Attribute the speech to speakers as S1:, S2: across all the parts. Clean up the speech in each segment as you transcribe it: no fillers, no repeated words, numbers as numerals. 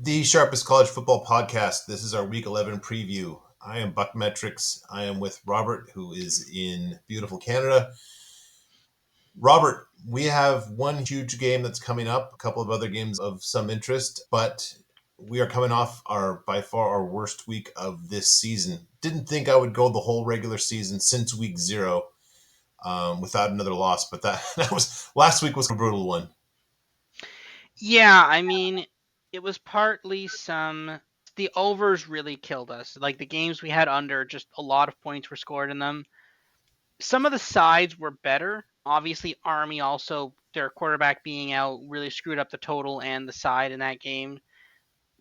S1: The Sharpest College Football Podcast. This is our Week 11 preview. I am BuckMetrics. I am with Robert, who is in beautiful Canada. Robert, we have one huge game that's coming up, a couple of other games of some interest, but we are coming off by far our worst week of this season. Didn't think I would go the whole regular season since week 0 without another loss, but that was last week was a brutal one.
S2: Yeah, I mean, it was partly the overs really killed us. Like the games we had under, just a lot of points were scored in them. Some of the sides were better. Obviously, Army also, their quarterback being out, really screwed up the total and the side in that game.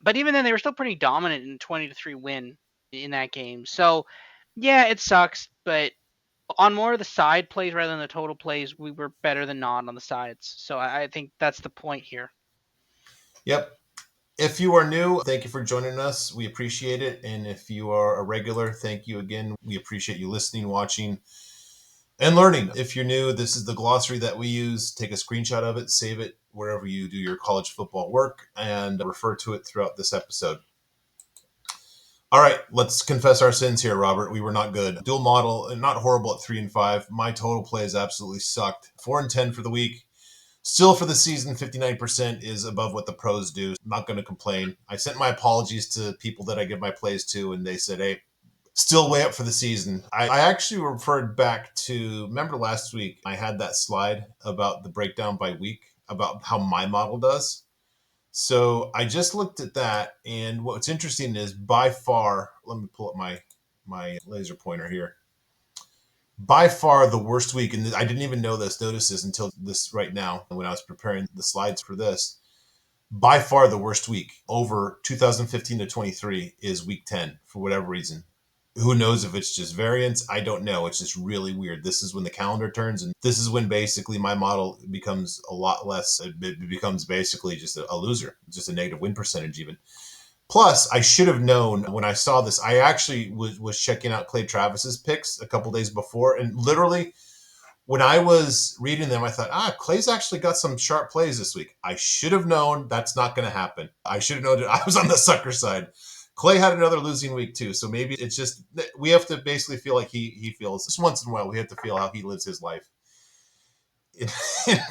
S2: But even then, they were still pretty dominant in 20-3 win in that game. So, yeah, it sucks. But on more of the side plays rather than the total plays, we were better than not on the sides. So I think that's the point here.
S1: Yep. If you are new, thank you for joining us. We appreciate it. And if you are a regular, thank you again. We appreciate you listening, watching, and learning. If you're new, this is the glossary that we use. Take a screenshot of it, save it wherever you do your college football work, and refer to it throughout this episode. All right, let's confess our sins here, Robert. We were not good. Dual model, not horrible at 3-5. My total plays absolutely sucked. 4-10 for the week. Still for the season, 59% is above what the pros do. Not going to complain. I sent my apologies to people that I give my plays to, and they said, hey, still way up for the season. I actually referred back to, remember last week, I had that slide about the breakdown by week, about how my model does. So I just looked at that, and what's interesting is by far, let me pull up my laser pointer here. By far the worst week, and I didn't even notice this until this right now when I was preparing the slides for this. By far the worst week over 2015 to 23 is week 10 for whatever reason. Who knows if it's just variance? I don't know. It's just really weird. This is when the calendar turns, and this is when basically my model becomes a lot less. It becomes basically just a loser, just a negative win percentage even. Plus, I should have known when I saw this. I actually was checking out Clay Travis's picks a couple days before, and literally when I was reading them, I thought, Clay's actually got some sharp plays this week. I should have known that's not going to happen. I should have known that I was on the sucker side. Clay had another losing week too, so maybe it's just we have to basically feel like he feels. Just once in a while, we have to feel how he lives his life in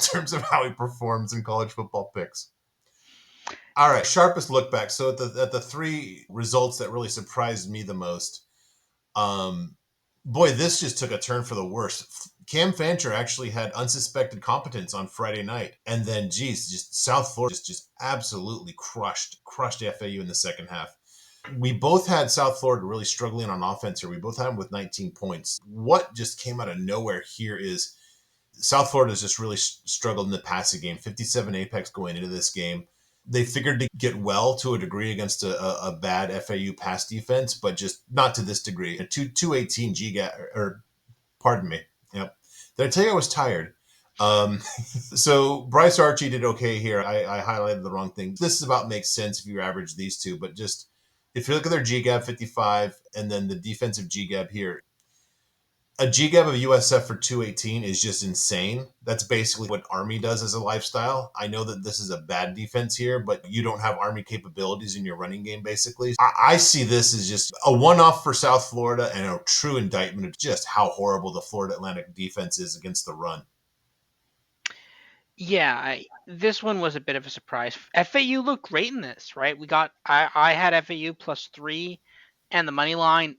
S1: terms of how he performs in college football picks. All right, sharpest look back. So at the three results that really surprised me the most, boy, this just took a turn for the worse. Cam Fancher actually had unsuspected competence on Friday night, and then, just South Florida just absolutely crushed FAU in the second half. We both had South Florida really struggling on offense here. We both had them with 19 points. What just came out of nowhere here is South Florida has just really struggled in the passing game. 57 apex going into this game. They figured to get well to a degree against a bad FAU pass defense, but just not to this degree. A 218 GGAP, or pardon me. Yep. Did I tell you I was tired? So Bryce Archie did okay here. I highlighted the wrong thing. This is about makes sense if you average these two, but just if you look at their GGAP 55 and then the defensive GGAP here, a GGAP of USF for 218 is just insane. That's basically what Army does as a lifestyle. I know that this is a bad defense here, but you don't have Army capabilities in your running game, basically. I see this as just a one-off for South Florida and a true indictment of just how horrible the Florida Atlantic defense is against the run.
S2: Yeah, this one was a bit of a surprise. FAU looked great in this, right? I had FAU +3 and the money line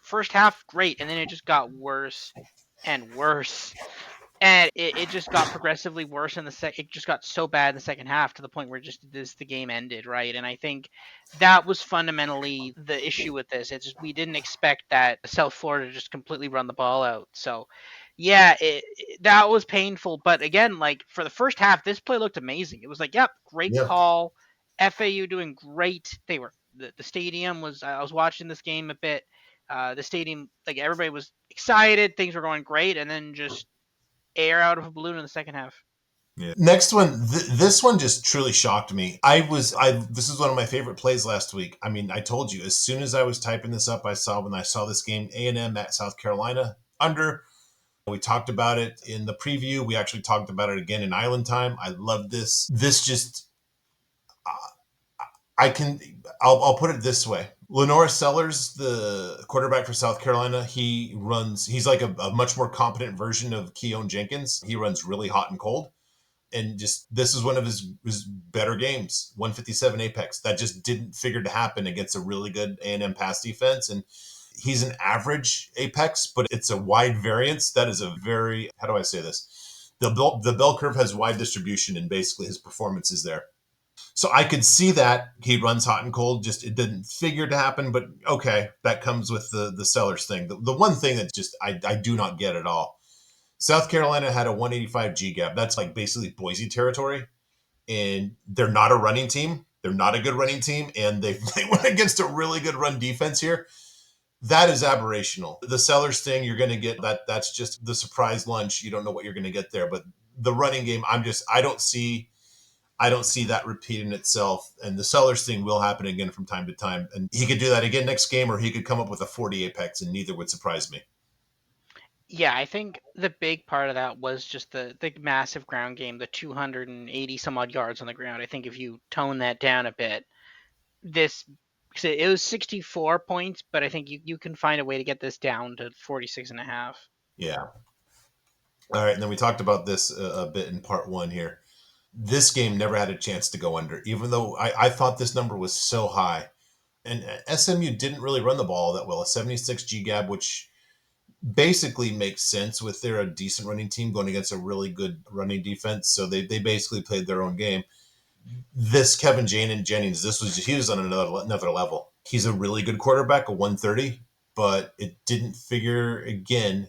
S2: first half great, and then it just got worse and worse. And it just got progressively worse in it just got so bad in the second half to the point where the game ended, right? And I think that was fundamentally the issue with this. It's just we didn't expect that South Florida to just completely run the ball out. So yeah, that was painful. But again, like for the first half, this play looked amazing. It was like, yep, great
S1: Yeah.
S2: call. FAU doing great. The stadium was. I was watching this game a bit. The stadium, like everybody was excited, things were going great, and then just air out of a balloon in the second half.
S1: Yeah. Next one, this one just truly shocked me. This is one of my favorite plays last week. I mean, I told you as soon as I was typing this up, when I saw this game, A&M at South Carolina under. We talked about it in the preview. We actually talked about it again in Island Time. I love this. This just, I can I'll put it this way. Lenora Sellers, the quarterback for South Carolina, he's like a much more competent version of Keon Jenkins. He runs really hot and cold. And just this is one of his better games. 157 apex. That just didn't figure to happen against a really good A&M pass defense. And he's an average apex, but it's a wide variance. That is a very, how do I say this? The bell curve has wide distribution, and basically his performance is there. So I could see that he runs hot and cold. Just it didn't figure to happen, but okay, that comes with the Sellers thing. The one thing that just I do not get at all. South Carolina had a 185 G gap. That's like basically Boise territory, and they're not a running team. They're not a good running team, and they went against a really good run defense here. That is aberrational. The Sellers thing, you're going to get that. That's just the surprise lunch. You don't know what you're going to get there, but the running game, I don't see that repeating itself. And the Sellers thing will happen again from time to time. And he could do that again next game, or he could come up with a 40 apex, and neither would surprise me.
S2: Yeah, I think the big part of that was just the massive ground game, the 280 some odd yards on the ground. I think if you tone that down a bit, this it was 64 points, but I think you can find a way to get this down to 46 and a half.
S1: Yeah. All right. And then we talked about this a bit in part one here. This game never had a chance to go under, even though I thought this number was so high. And SMU didn't really run the ball that well. A 76 G gab, which basically makes sense with they're a decent running team going against a really good running defense. So they basically played their own game. This Kevin Jennings, he was on another level. He's a really good quarterback, a 130, but it didn't figure again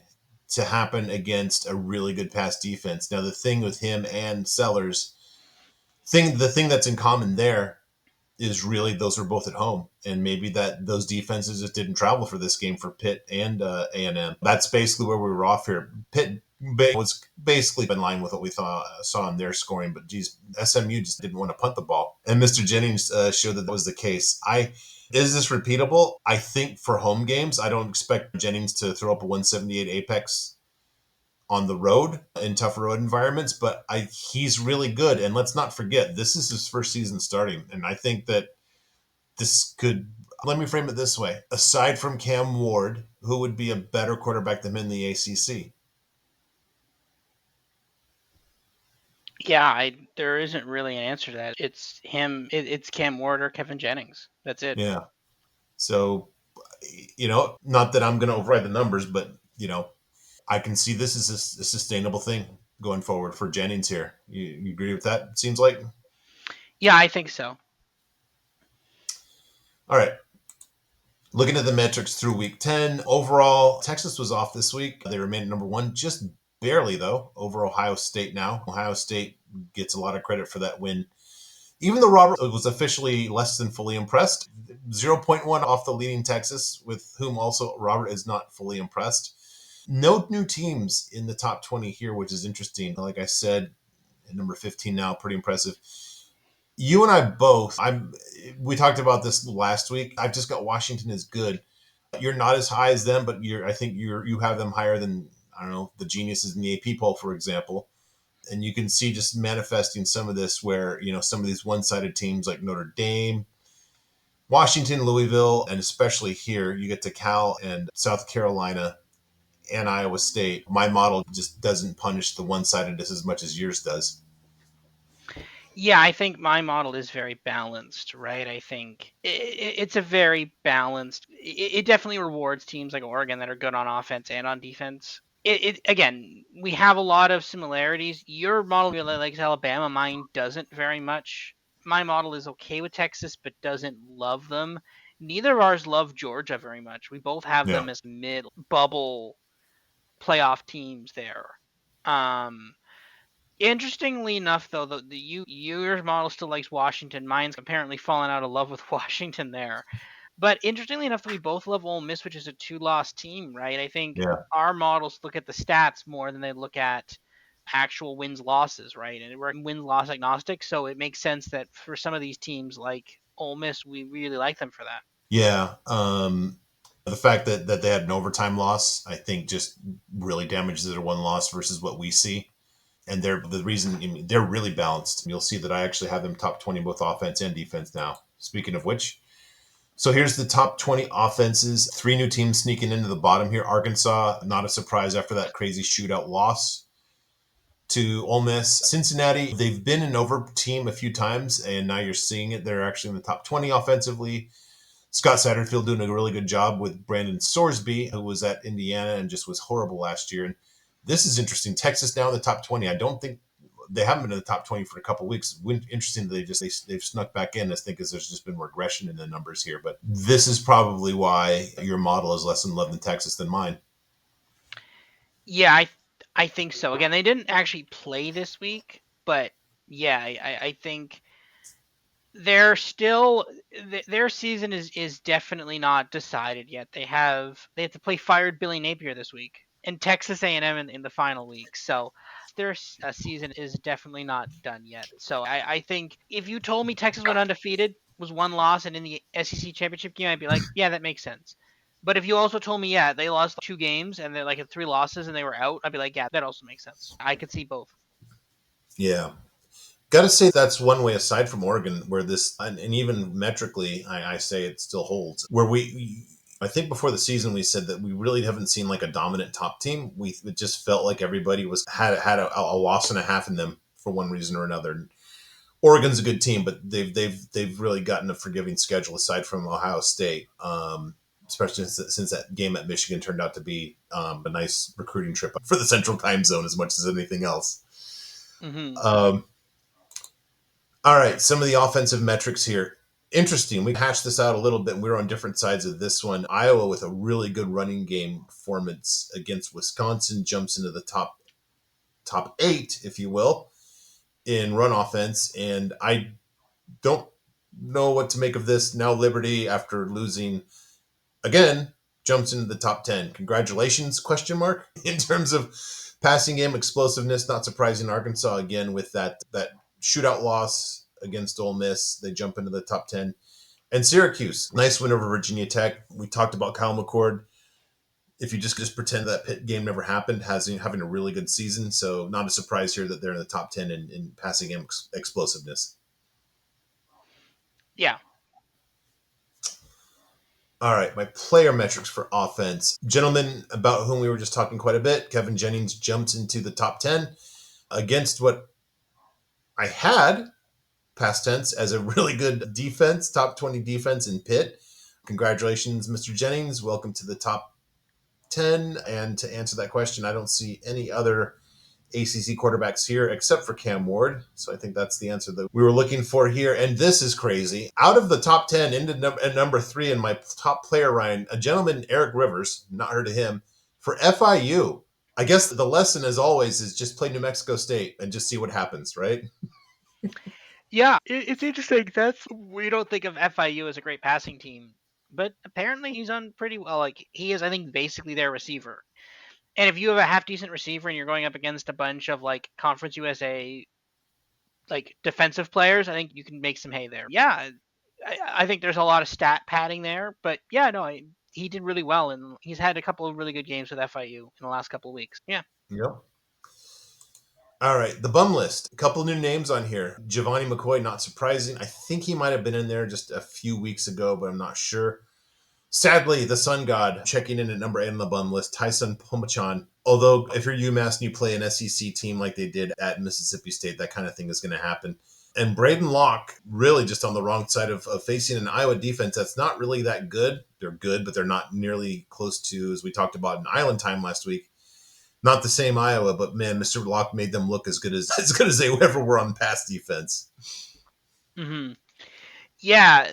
S1: to happen against a really good pass defense. Now the thing with him and Sellers, the thing that's in common there is really those are both at home, and maybe that those defenses just didn't travel for this game for Pitt and A&M. That's basically where we were off here. Pitt was basically in line with what we saw in their scoring, but geez, SMU just didn't want to punt the ball, and Mr. Jennings showed that was the case. Is this repeatable? I think for home games, I don't expect Jennings to throw up a 178 apex on the road in tougher road environments, but he's really good. And let's not forget, this is his first season starting. And I think that this could, let me frame it this way. Aside from Cam Ward, who would be a better quarterback than him in the ACC?
S2: Yeah, there isn't really an answer to that. It's him. It's Cam Ward or Kevin Jennings. That's it.
S1: Yeah. So, not that I'm going to override the numbers, but, I can see this as a sustainable thing going forward for Jennings here. You agree with that? It seems like.
S2: Yeah, I think so.
S1: All right. Looking at the metrics through week 10, overall, Texas was off this week. They remain at number one, just barely, though, over Ohio State now. Ohio State gets a lot of credit for that win. Even though Robert was officially less than fully impressed, 0.1 off the leading Texas, with whom also Robert is not fully impressed. No new teams in the top 20 here, which is interesting. Like I said, at number 15 now, pretty impressive. You and I both, we talked about this last week. I've just got Washington is good. You're not as high as them, but I think you have them higher than, I don't know, the geniuses in the AP poll, for example. And you can see just manifesting some of this where, some of these one-sided teams like Notre Dame, Washington, Louisville, and especially here, you get to Cal and South Carolina and Iowa State. My model just doesn't punish the one-sidedness as much as yours does.
S2: Yeah, I think my model is very balanced, right? I think it's a very balanced. It definitely rewards teams like Oregon that are good on offense and on defense. It again, we have a lot of similarities. Your model really likes Alabama. Mine doesn't very much. My model is okay with Texas, but doesn't love them. Neither of ours love Georgia very much. We both have
S1: Yeah.
S2: them as mid bubble playoff teams there. Um, Interestingly enough, though, your model still likes Washington. Mine's apparently fallen out of love with Washington there. But interestingly enough, we both love Ole Miss, which is a two-loss team, right? I think
S1: Yeah.
S2: our models look at the stats more than they look at actual wins losses, right? And we're win-loss agnostic, so it makes sense that for some of these teams like Ole Miss, we really like them for that.
S1: Yeah. The fact that they had an overtime loss, I think, just really damages their one loss versus what we see. And they're really balanced. You'll see that I actually have them top 20 both offense and defense now. Speaking of which, so here's the top 20 offenses. 3 new teams sneaking into the bottom here. Arkansas, not a surprise after that crazy shootout loss to Ole Miss. Cincinnati, they've been an over team a few times, and now you're seeing it. They're actually in the top 20 offensively. Scott Satterfield doing a really good job with Brandon Sorsby, who was at Indiana and just was horrible last year. And this is interesting. Texas now in the top 20. I don't think they haven't been in the top 20 for a couple of weeks. Interesting that they've snuck back in. I think as there's just been regression in the numbers here. But this is probably why your model is less in love than Texas than mine.
S2: Yeah, I think so. Again, they didn't actually play this week, but yeah, I think they're still their season is definitely not decided yet. They have to play fired Billy Napier this week and Texas A&M in the final week. So their season is definitely not done yet. So I think if you told me Texas went undefeated, was one loss, and in the SEC championship game, I'd be like, yeah, that makes sense. But if you also told me, yeah, they lost 2 games and they're like at 3 losses and they were out, I'd be like, yeah, that also makes sense. I could see both.
S1: Yeah. Got to say that's one way aside from Oregon where this, and even metrically, I say it still holds. Where I think before the season we said that we really haven't seen like a dominant top team. It just felt like everybody had a loss and a half in them for one reason or another. Oregon's a good team, but they've really gotten a forgiving schedule aside from Ohio State. Especially since that game at Michigan turned out to be a nice recruiting trip for the Central Time Zone as much as anything else.
S2: Mm-hmm.
S1: All right, some of the offensive metrics here. Interesting. We hashed this out a little bit. And we were on different sides of this one. Iowa with a really good running game performance against Wisconsin jumps into the top 8, if you will, in run offense. And I don't know what to make of this. Now Liberty, after losing again, jumps into the top 10. Congratulations, question mark, in terms of passing game explosiveness. Not surprising. Arkansas again with that shootout loss against Ole Miss. They jump into the top 10. And Syracuse, nice win over Virginia Tech. We talked about Kyle McCord. If you just pretend that Pitt game never happened, having a really good season. So not a surprise here that they're in the top 10 in passing game explosiveness.
S2: Yeah.
S1: All right, my player metrics for offense. Gentleman about whom we were just talking quite a bit, Kevin Jennings jumps into the top 10 against what I had, past tense, as a really good defense, top 20 defense in Pitt. Congratulations, Mr. Jennings. Welcome to the top 10. And to answer that question, I don't see any other ACC quarterbacks here except for Cam Ward. So I think that's the answer that we were looking for here. And this is crazy. Out of the top 10 into number 3 in my top player, Ryan, a gentleman, Eric Rivers, not heard of him, for FIU. I guess the lesson, as always, is just play New Mexico State and just see what happens, right?
S2: Yeah, it's interesting. We don't think of FIU as a great passing team, but apparently he's done pretty well. Like he is, I think, basically their receiver. And if you have a half decent receiver and you're going up against a bunch of like Conference USA like defensive players, I think you can make some hay there. Yeah, I think there's a lot of stat padding there, but yeah, no, he did really well, and he's had a couple of really good games with FIU in the last couple of weeks. Yeah.
S1: Yep. All right, the bum list. A couple new names on here. Giovanni McCoy, not surprising. I think he might have been in there just a few weeks ago, but I'm not sure. Sadly, the Sun God checking in at number 8 on the bum list. Tyson Pomachan. Although, if you're UMass and you play an SEC team like they did at Mississippi State, that kind of thing is going to happen. And Braden Locke, really just on the wrong side of facing an Iowa defense that's not really that good. They're good, but they're not nearly close to, as we talked about in Island Time last week, not the same Iowa, but man, Mr. Locke made them look as good as they ever were on pass defense.
S2: Mm-hmm. Yeah,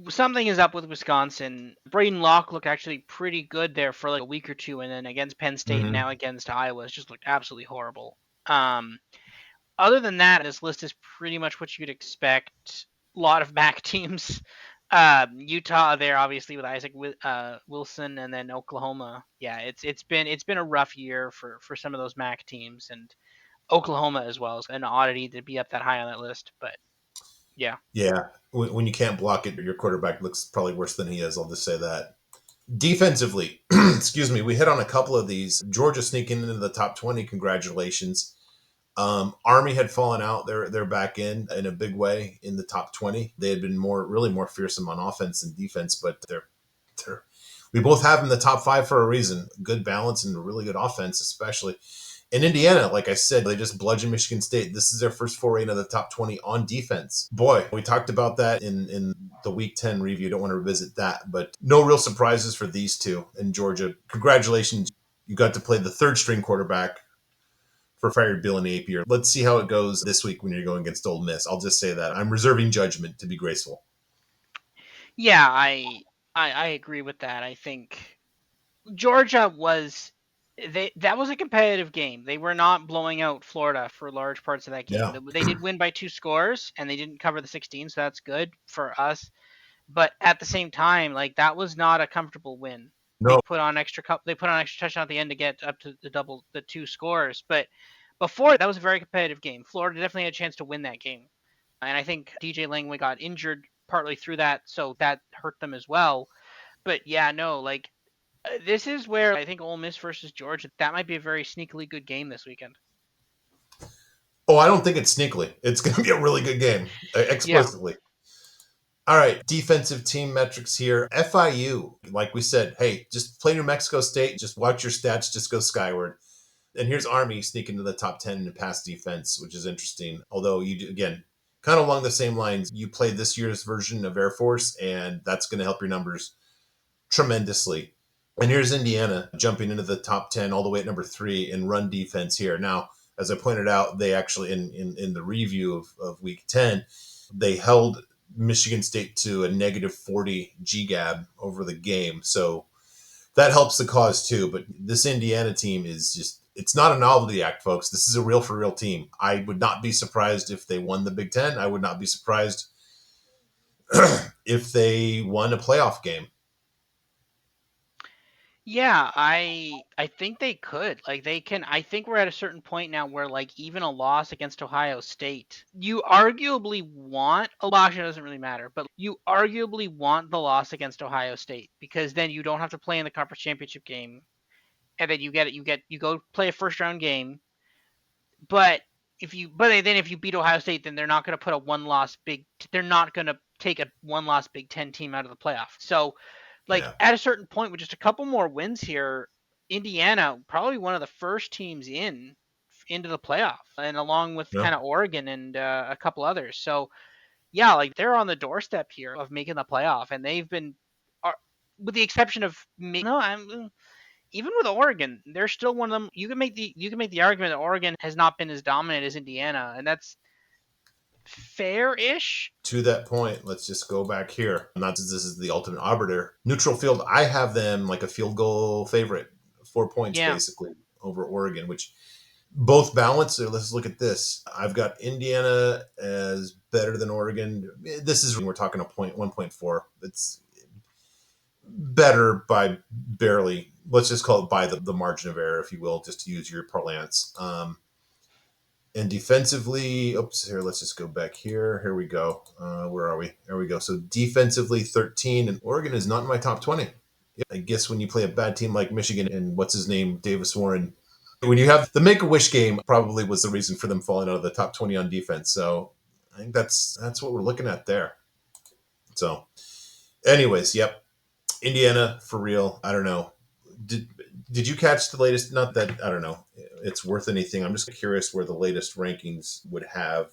S2: something is up with Wisconsin. Braden Locke looked actually pretty good there for like a week or two, and then against Penn State and
S1: Mm-hmm.
S2: now against Iowa, it's just looked absolutely horrible. Other than that, this list is pretty much what you'd expect. A lot of MAC teams. Utah there, obviously with Isaac Wilson, and then Oklahoma. Yeah, it's been a rough year for some of those MAC teams, and Oklahoma as well is an oddity to be up that high on that list. But yeah.
S1: Yeah, when you can't block it, your quarterback looks probably worse than he is. I'll just say that. Defensively, excuse me, we hit on a couple of these. Georgia sneaking into the top 20. Congratulations. Army had fallen out. They're back in a big way in the top 20. They had been really more fearsome on offense and defense, but they're we both have them in the top 5 for a reason. Good balance and really good offense, especially. In Indiana, like I said, they just bludgeoned Michigan State. This is their first foray into the top 20 on defense. Boy, we talked about that in the Week 10 review. Don't want to revisit that, but no real surprises for these two in Georgia. Congratulations. You got to play the third string quarterback for fired Bill Napier. Let's see how it goes this week when you're going against Ole Miss. I'll just say that. I'm reserving judgment to be graceful.
S2: Yeah, I agree with that. I think Georgia was that was a competitive game. They were not blowing out Florida for large parts of that game.
S1: Yeah.
S2: They did win by 2 scores and they didn't cover the 16, so that's good for us. But at the same time, like that was not a comfortable win.
S1: No.
S2: They put on extra touchdown at the end to get up to the 2 scores. But before that was a very competitive game. Florida definitely had a chance to win that game. And I think DJ Langway got injured partly through that, so that hurt them as well. But yeah, no, like this is where I think Ole Miss versus Georgia, that might be a very sneakily good game this weekend.
S1: Oh, I don't think it's sneakily. It's going to be a really good game,
S2: Yeah.
S1: explicitly. All right, defensive team metrics here. FIU, like we said, hey, just play New Mexico State. Just watch your stats. Just go skyward. And here's Army sneaking to the top 10 in pass defense, which is interesting. Although you do, again, kind of along the same lines, you played this year's version of Air Force, and that's going to help your numbers tremendously. And here's Indiana jumping into the top 10 all the way at number 3 in run defense here. Now, as I pointed out, they actually, in the review of week 10, they held Michigan State to a negative 40 GGAB over the game. So that helps the cause too. But this Indiana team is just, it's not a novelty act, folks. This is a real for real team. I would not be surprised if they won the Big Ten. I would not be surprised if they won a playoff game.
S2: Yeah, I think they could. Like they can I think we're at a certain point now where like even a loss against Ohio State, you arguably want a loss, it doesn't really matter, but you arguably want the loss against Ohio State because then you don't have to play in the conference championship game and then you go play a first round game. But if you beat Ohio State, then they're not going to put a one loss big they're not going to take a one loss Big 10 team out of the playoff. So like
S1: Yeah.
S2: at a certain point with just a couple more wins here, Indiana probably one of the first teams into the playoff, and along with
S1: No.
S2: kind of Oregon and a couple others. So yeah, like they're on the doorstep here of making the playoff, and they've been, with the exception of no, I'm even with Oregon, they're still one of them. You can make the argument that Oregon has not been as dominant as Indiana, and that's fair-ish.
S1: To that point, let's just go back here. Not that this is the ultimate arbiter. Neutral field, I have them like a field goal favorite, 4 points
S2: Yeah.
S1: basically over Oregon, which both balance. So let's look at this. I've got Indiana as better than Oregon. This is when we're talking a point 1.4. It's better by barely. Let's just call it by the margin of error, if you will, just to use your parlance. And defensively, oops, here, let's just go back here. Here we go. Where are we? There we go. So defensively, 13, and Oregon is not in my top 20. I guess when you play a bad team like Michigan and what's his name, Davis Warren, when you have the Make-A-Wish game, probably was the reason for them falling out of the top 20 on defense. So I think that's what we're looking at there. So, anyways, yep, Indiana for real. I don't know. Did you catch the latest? Not that I don't know. It's worth anything. I'm just curious where the latest rankings would have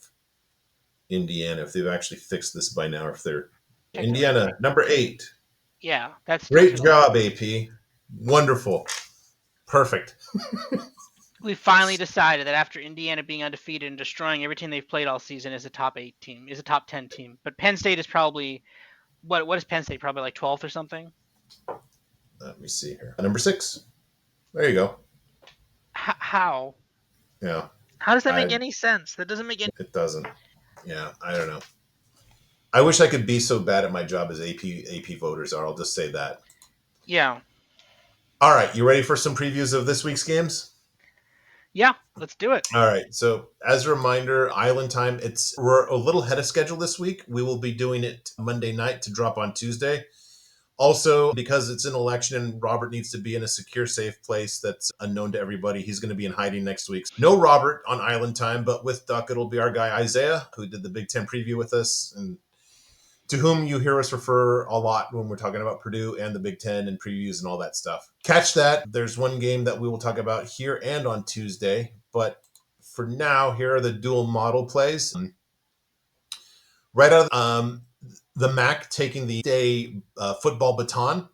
S1: Indiana if they've actually fixed this by now. If they're
S2: Check it
S1: Indiana
S2: out.
S1: number 8.
S2: Yeah, that's
S1: Great
S2: definitely.
S1: job, AP. Wonderful. Perfect.
S2: We finally decided that after Indiana being undefeated and destroying every team they've played all season is a top 8 team, is a top 10 team. But Penn State is probably what is Penn State? Probably like 12th or something.
S1: Let me see here. Number 6. There you go.
S2: How?
S1: Yeah.
S2: How does that make
S1: I,
S2: any sense? That doesn't make any.
S1: it doesn't. Yeah, I don't know. I wish I could be so bad at my job as AP voters are. I'll just say that.
S2: Yeah.
S1: All right, you ready for some previews of this week's games?
S2: Yeah, let's do it.
S1: All right. So as a reminder, Island time, we're a little ahead of schedule this week. We will be doing it Monday night to drop on Tuesday. Also, because it's an election and Robert needs to be in a secure, safe place that's unknown to everybody, he's going to be in hiding next week. No Robert on Island Time, but with Duck, it'll be our guy Isaiah, who did the Big Ten preview with us, and to whom you hear us refer a lot when we're talking about Purdue and the Big Ten and previews and all that stuff. Catch that. There's one game that we will talk about here and on Tuesday, but for now, here are the dual model plays. Right out of the MAC taking the day football baton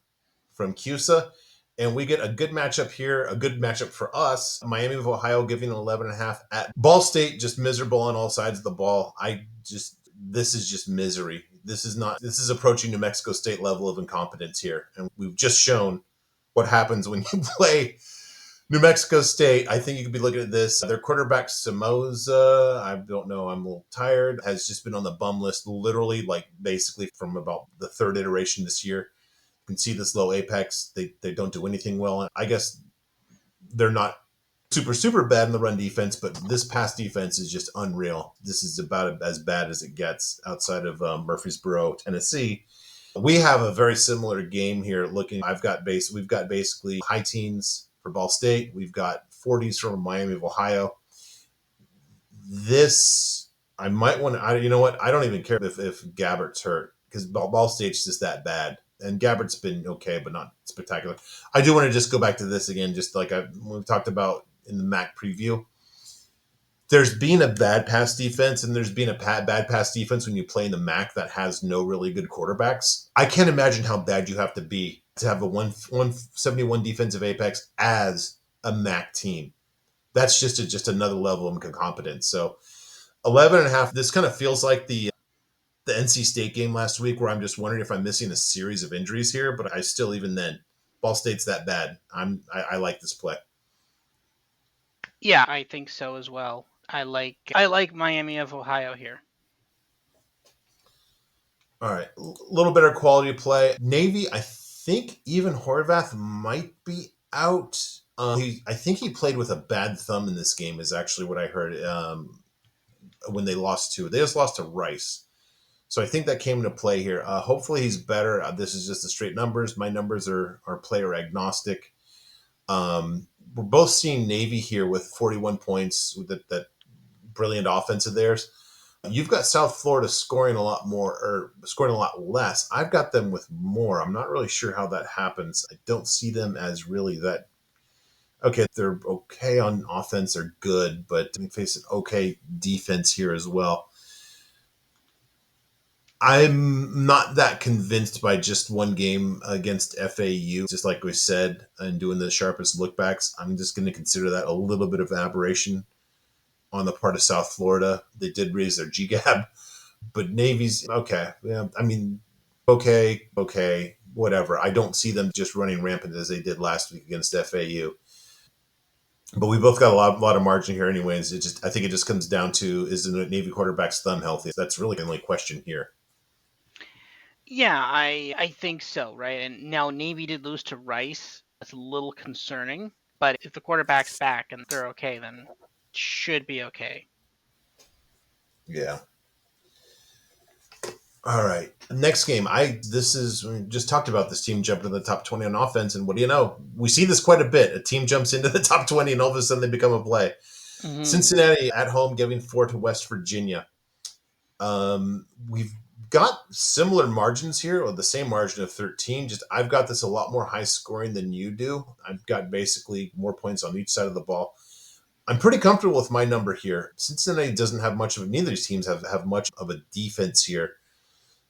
S1: from CUSA. And we get a good matchup here, a good matchup for us. Miami of Ohio giving an 11.5 at Ball State, just miserable on all sides of the ball. This is just misery. This is approaching New Mexico State level of incompetence here. And we've just shown what happens when you play New Mexico State. I think you could be looking at this. Their quarterback, Samoza, I don't know, I'm a little tired, has just been on the bum list literally, like basically from about the third iteration this year. You can see this low apex. They don't do anything well. I guess they're not super bad in the run defense, but this pass defense is just unreal. This is about as bad as it gets outside of Murfreesboro, Tennessee. We have a very similar game here. We've got basically high teens for Ball State. We've got 40s from Miami of Ohio. This I might want to. You know what? I don't even care if Gabbert's hurt because Ball State's just that bad. And Gabbert's been okay, but not spectacular. I do want to just go back to this again, just like we've talked about in the MAC preview. There's been a bad pass defense, and there's been a bad pass defense when you play in the MAC that has no really good quarterbacks. I can't imagine how bad you have to be to have a 171 defensive apex as a MAC team. That's just another level of incompetence. So 11.5, this kind of feels like the NC State game last week, where I'm just wondering if I'm missing a series of injuries here. But I still, even then, Ball State's that bad. I like this play.
S2: Yeah, I think so as well. I like Miami of Ohio here.
S1: All right, a little better quality of play. Navy, I think even Horvath might be out. I think he played with a bad thumb in this game. Is actually what I heard. When they just lost to Rice. So I think that came into play here. Hopefully he's better. This is just the straight numbers. My numbers are player agnostic. We're both seeing Navy here with 41 points with that brilliant offense of theirs. You've got South Florida scoring a lot more or scoring a lot less. I've got them with more. I'm not really sure how that happens. I don't see them as really that. Okay, they're okay on offense. They're good, but they face an okay defense here as well. I'm not that convinced by just one game against FAU, just like we said, and doing the sharpest lookbacks. I'm just going to consider that a little bit of an aberration on the part of South Florida. They did raise their GGAB, but Navy's okay. Yeah, I mean, okay, whatever. I don't see them just running rampant as they did last week against FAU. But we both got a lot of margin here, anyways. I think it just comes down to, is the Navy quarterback's thumb healthy? That's really the only question here.
S2: Yeah, I think so, right? And now Navy did lose to Rice. That's a little concerning. But if the quarterback's back and they're okay, then it should be okay.
S1: Yeah. All right. Next game. We just talked about this team jumping to the top 20 on offense. And what do you know? We see this quite a bit. A team jumps into the top 20 and all of a sudden they become a play. Mm-hmm. Cincinnati at home giving 4 to West Virginia. We've got similar margins here, or the same margin of 13. Just I've got this a lot more high scoring than you do. I've got basically more points on each side of the ball. I'm pretty comfortable with my number here. Cincinnati doesn't have much of neither of these teams have much of a defense here.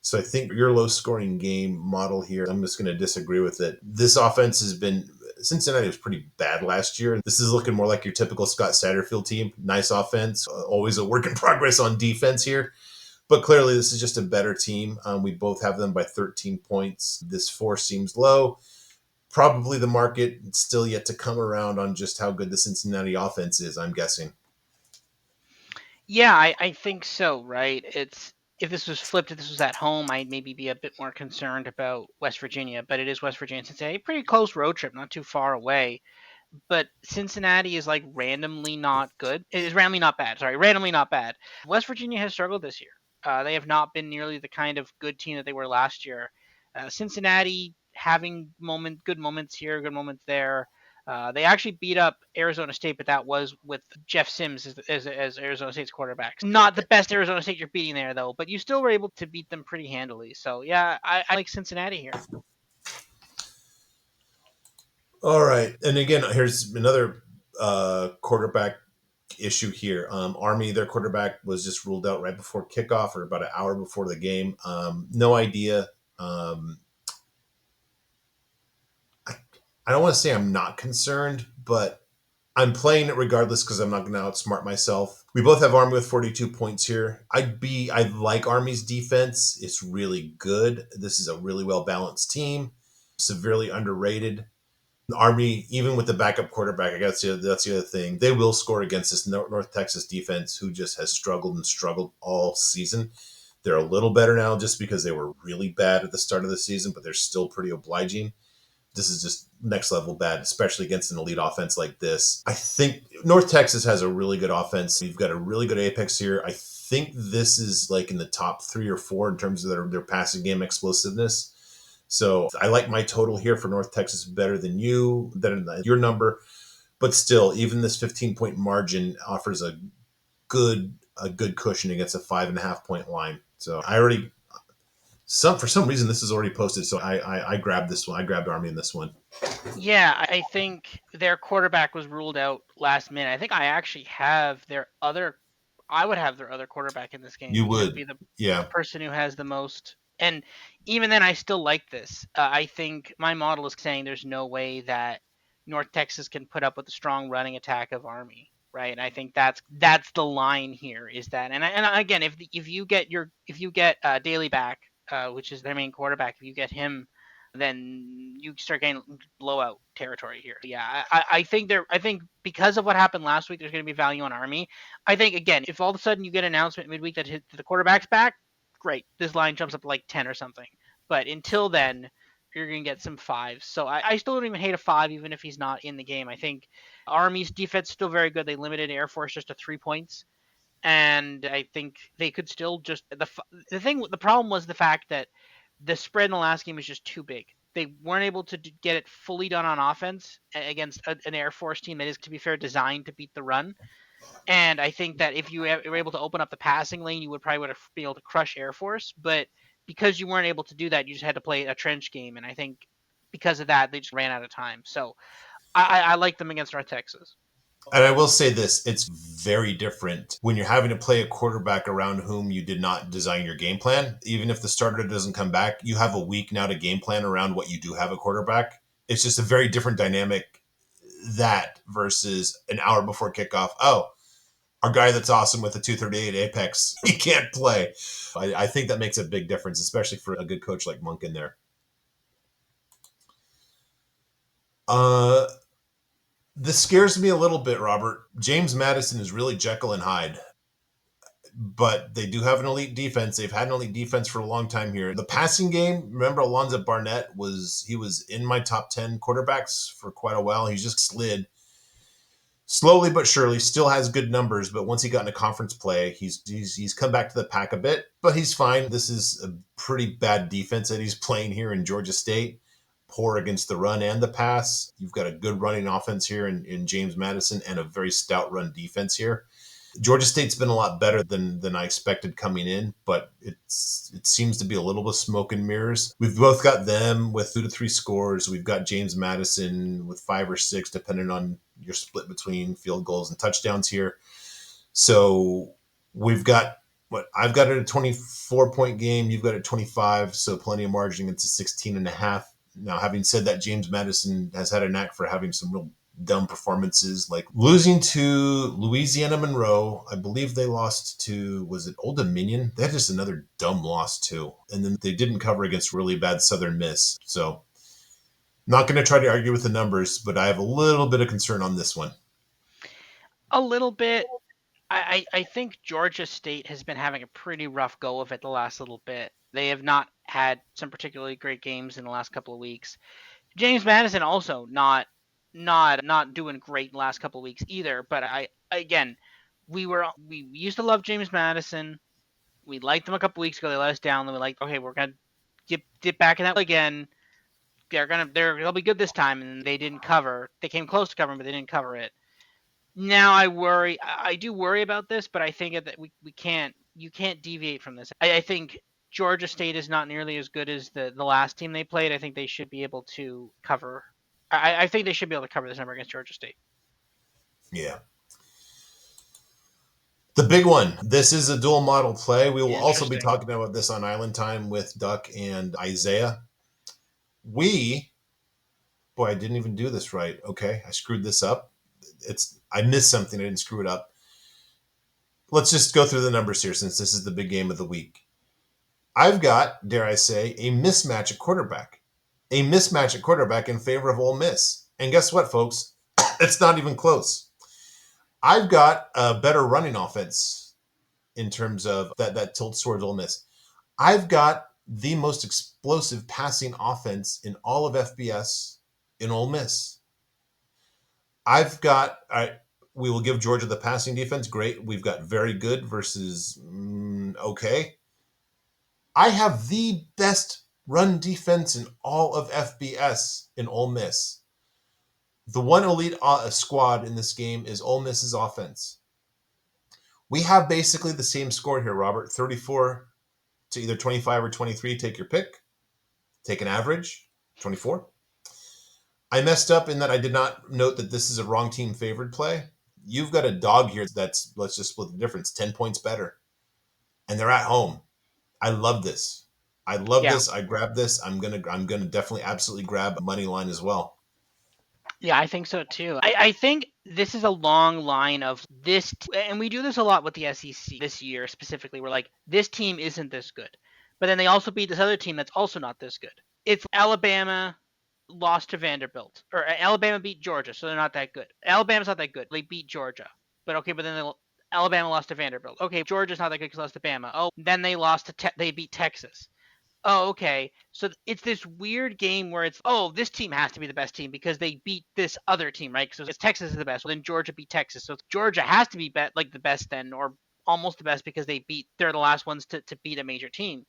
S1: So I think your low scoring game model here, I'm just going to disagree with it. This offense Cincinnati was pretty bad last year. This is looking more like your typical Scott Satterfield team. Nice offense, always a work in progress on defense here. But clearly this is just a better team. We both have them by 13 points. This 4 seems low. Probably the market still yet to come around on just how good the Cincinnati offense is, I'm guessing.
S2: Yeah, I think so, right? If this was flipped, if this was at home, I'd maybe be a bit more concerned about West Virginia, but it is West Virginia. Cincinnati, pretty close road trip, not too far away. But Cincinnati is like randomly not good. It is randomly not bad. Sorry, randomly not bad. West Virginia has struggled this year. They have not been nearly the kind of good team that they were last year. Cincinnati having good moments here, good moments there. They actually beat up Arizona State, but that was with Jeff Sims as Arizona State's quarterback. Not the best Arizona State you're beating there, though, but you still were able to beat them pretty handily. So, yeah, I like Cincinnati here.
S1: All right. And again, here's another quarterback issue here. Army, their quarterback was just ruled out right before kickoff or about an hour before the game. No idea. I don't want to say I'm not concerned, but I'm playing it regardless because I'm not going to outsmart myself. We both have Army with 42 points here. I like Army's defense. It's really good. This is a really well balanced team, severely underrated. Army, even with the backup quarterback, I guess that's the other thing. They will score against this North Texas defense, who just has struggled all season. They're a little better now just because they were really bad at the start of the season, but they're still pretty obliging. This is just next level bad, especially against an elite offense like this. I think North Texas has a really good offense. You've got a really good apex here. I think this is like in the top 3 or 4 in terms of their passing game explosiveness. So I like my total here for North Texas better than your number. But still, even this 15-point margin offers a good cushion against a 5.5-point line. So for some reason this is already posted. So I grabbed this one. I grabbed Army in this one.
S2: Yeah, I think their quarterback was ruled out last minute. I think I actually have I would have their other quarterback in this game.
S1: You
S2: He would
S1: would,
S2: be the
S1: yeah.
S2: person who has the most. And even then, I still like this. I think my model is saying there's no way that North Texas can put up with the strong running attack of Army, right? And I think that's the line here. Is that and again, if you get Daly back, which is their main quarterback, if you get him, then you start getting blowout territory here. Yeah, I think because of what happened last week, there's going to be value on Army. I think again, if all of a sudden you get an announcement midweek that the quarterback's back, great, this line jumps up to like 10 or something. But until then, you're going to get some fives. So I still don't even hate a 5, even if he's not in the game. I think Army's defense is still very good. They limited Air Force just to 3 points. And I think they could still just the problem was the fact that the spread in the last game was just too big. They weren't able to get it fully done on offense against an Air Force team that is, to be fair, designed to beat the run. And I think that if you were able to open up the passing lane, you would probably be able to crush Air Force. But because you weren't able to do that, you just had to play a trench game. And I think because of that, they just ran out of time. So I like them against North Texas.
S1: And I will say this, it's very different when you're having to play a quarterback around whom you did not design your game plan. Even if the starter doesn't come back, you have a week now to game plan around what you do have a quarterback. It's just a very different dynamic, that versus an hour before kickoff. Oh, our guy that's awesome with the 238 apex, he can't play. I think that makes a big difference, especially for a good coach like Monk in there. Uh, this scares me a little bit, Robert. James Madison is really Jekyll and Hyde, but they do have an elite defense. They've had an elite defense for a long time here. The passing game, remember Alonzo Barnett was in my top 10 quarterbacks for quite a while. He's just slid slowly but surely, still has good numbers, but once he got into conference play, he's come back to the pack a bit, but he's fine. This is a pretty bad defense that he's playing here in Georgia State. Poor against the run and the pass. You've got a good running offense here in James Madison and a very stout run defense here. Georgia State's been a lot better than I expected coming in, but it seems to be a little bit of smoke and mirrors. We've both got them with 2 to 3 scores. We've got James Madison with 5 or 6, depending on your split between field goals and touchdowns here. So we've got I've got it a 24-point game. You've got it 25, so plenty of margin against a 16.5. Now, having said that, James Madison has had a knack for having some real dumb performances, like losing to Louisiana Monroe. I believe they lost to, was it Old Dominion? They had just another dumb loss too. And then they didn't cover against really bad Southern Miss. So not going to try to argue with the numbers, but I have a little bit of concern on this one.
S2: A little bit. I think Georgia State has been having a pretty rough go of it the last little bit. They have not had some particularly great games in the last couple of weeks. James Madison also not doing great in the last couple of weeks either. But again, we used to love James Madison. We liked them a couple weeks ago. They let us down. Then we like, okay, we're gonna dip back in that again. they'll be good this time, and they didn't cover. They came close to covering, but they didn't cover it. Now I do worry about this, but I think that we can't you can't deviate from this. I think Georgia State is not nearly as good as the last team they played. I think they should be able to cover. I think they should be able to cover this number against Georgia State.
S1: Yeah. The big one. This is a dual model play. We will also be talking about this on Island Time with Duck and Isaiah. Boy, I didn't even do this right. Okay, I screwed this up. I missed something. I didn't screw it up. Let's just go through the numbers here since this is the big game of the week. I've got, dare I say, a mismatch at quarterback. A mismatch at quarterback in favor of Ole Miss. And guess what, folks? It's not even close. I've got a better running offense in terms of that tilts towards Ole Miss. I've got the most explosive passing offense in all of FBS in Ole Miss. We will give Georgia the passing defense. Great. We've got very good versus okay. I have the best run defense in all of FBS in Ole Miss. The one elite squad in this game is Ole Miss's offense. We have basically the same score here, Robert. 34 to either 25 or 23. Take your pick. Take an average. 24. I messed up in that I did not note that this is a wrong team favored play. You've got a dog here that's, let's just split the difference, 10 points better. And they're at home. I love this. I love this. I grabbed this. I'm gonna definitely absolutely grab a money line as well.
S2: Yeah, I think so too. I think this is a long line of this, and we do this a lot with the SEC this year specifically. We're like, this team isn't this good, but then they also beat this other team that's also not this good. It's Alabama lost to Vanderbilt, or Alabama beat Georgia, so they're not that good. Alabama's not that good. They beat Georgia, but then Alabama lost to Vanderbilt. Okay, Georgia's not that good because they lost to Bama. Oh, then they lost to they beat Texas. Oh, okay. So it's this weird game where it's, oh, this team has to be the best team because they beat this other team, right? So it's Texas is the best. Well, then Georgia beat Texas. So Georgia has to be like the best then, or almost the best because they're the last ones to beat a major team.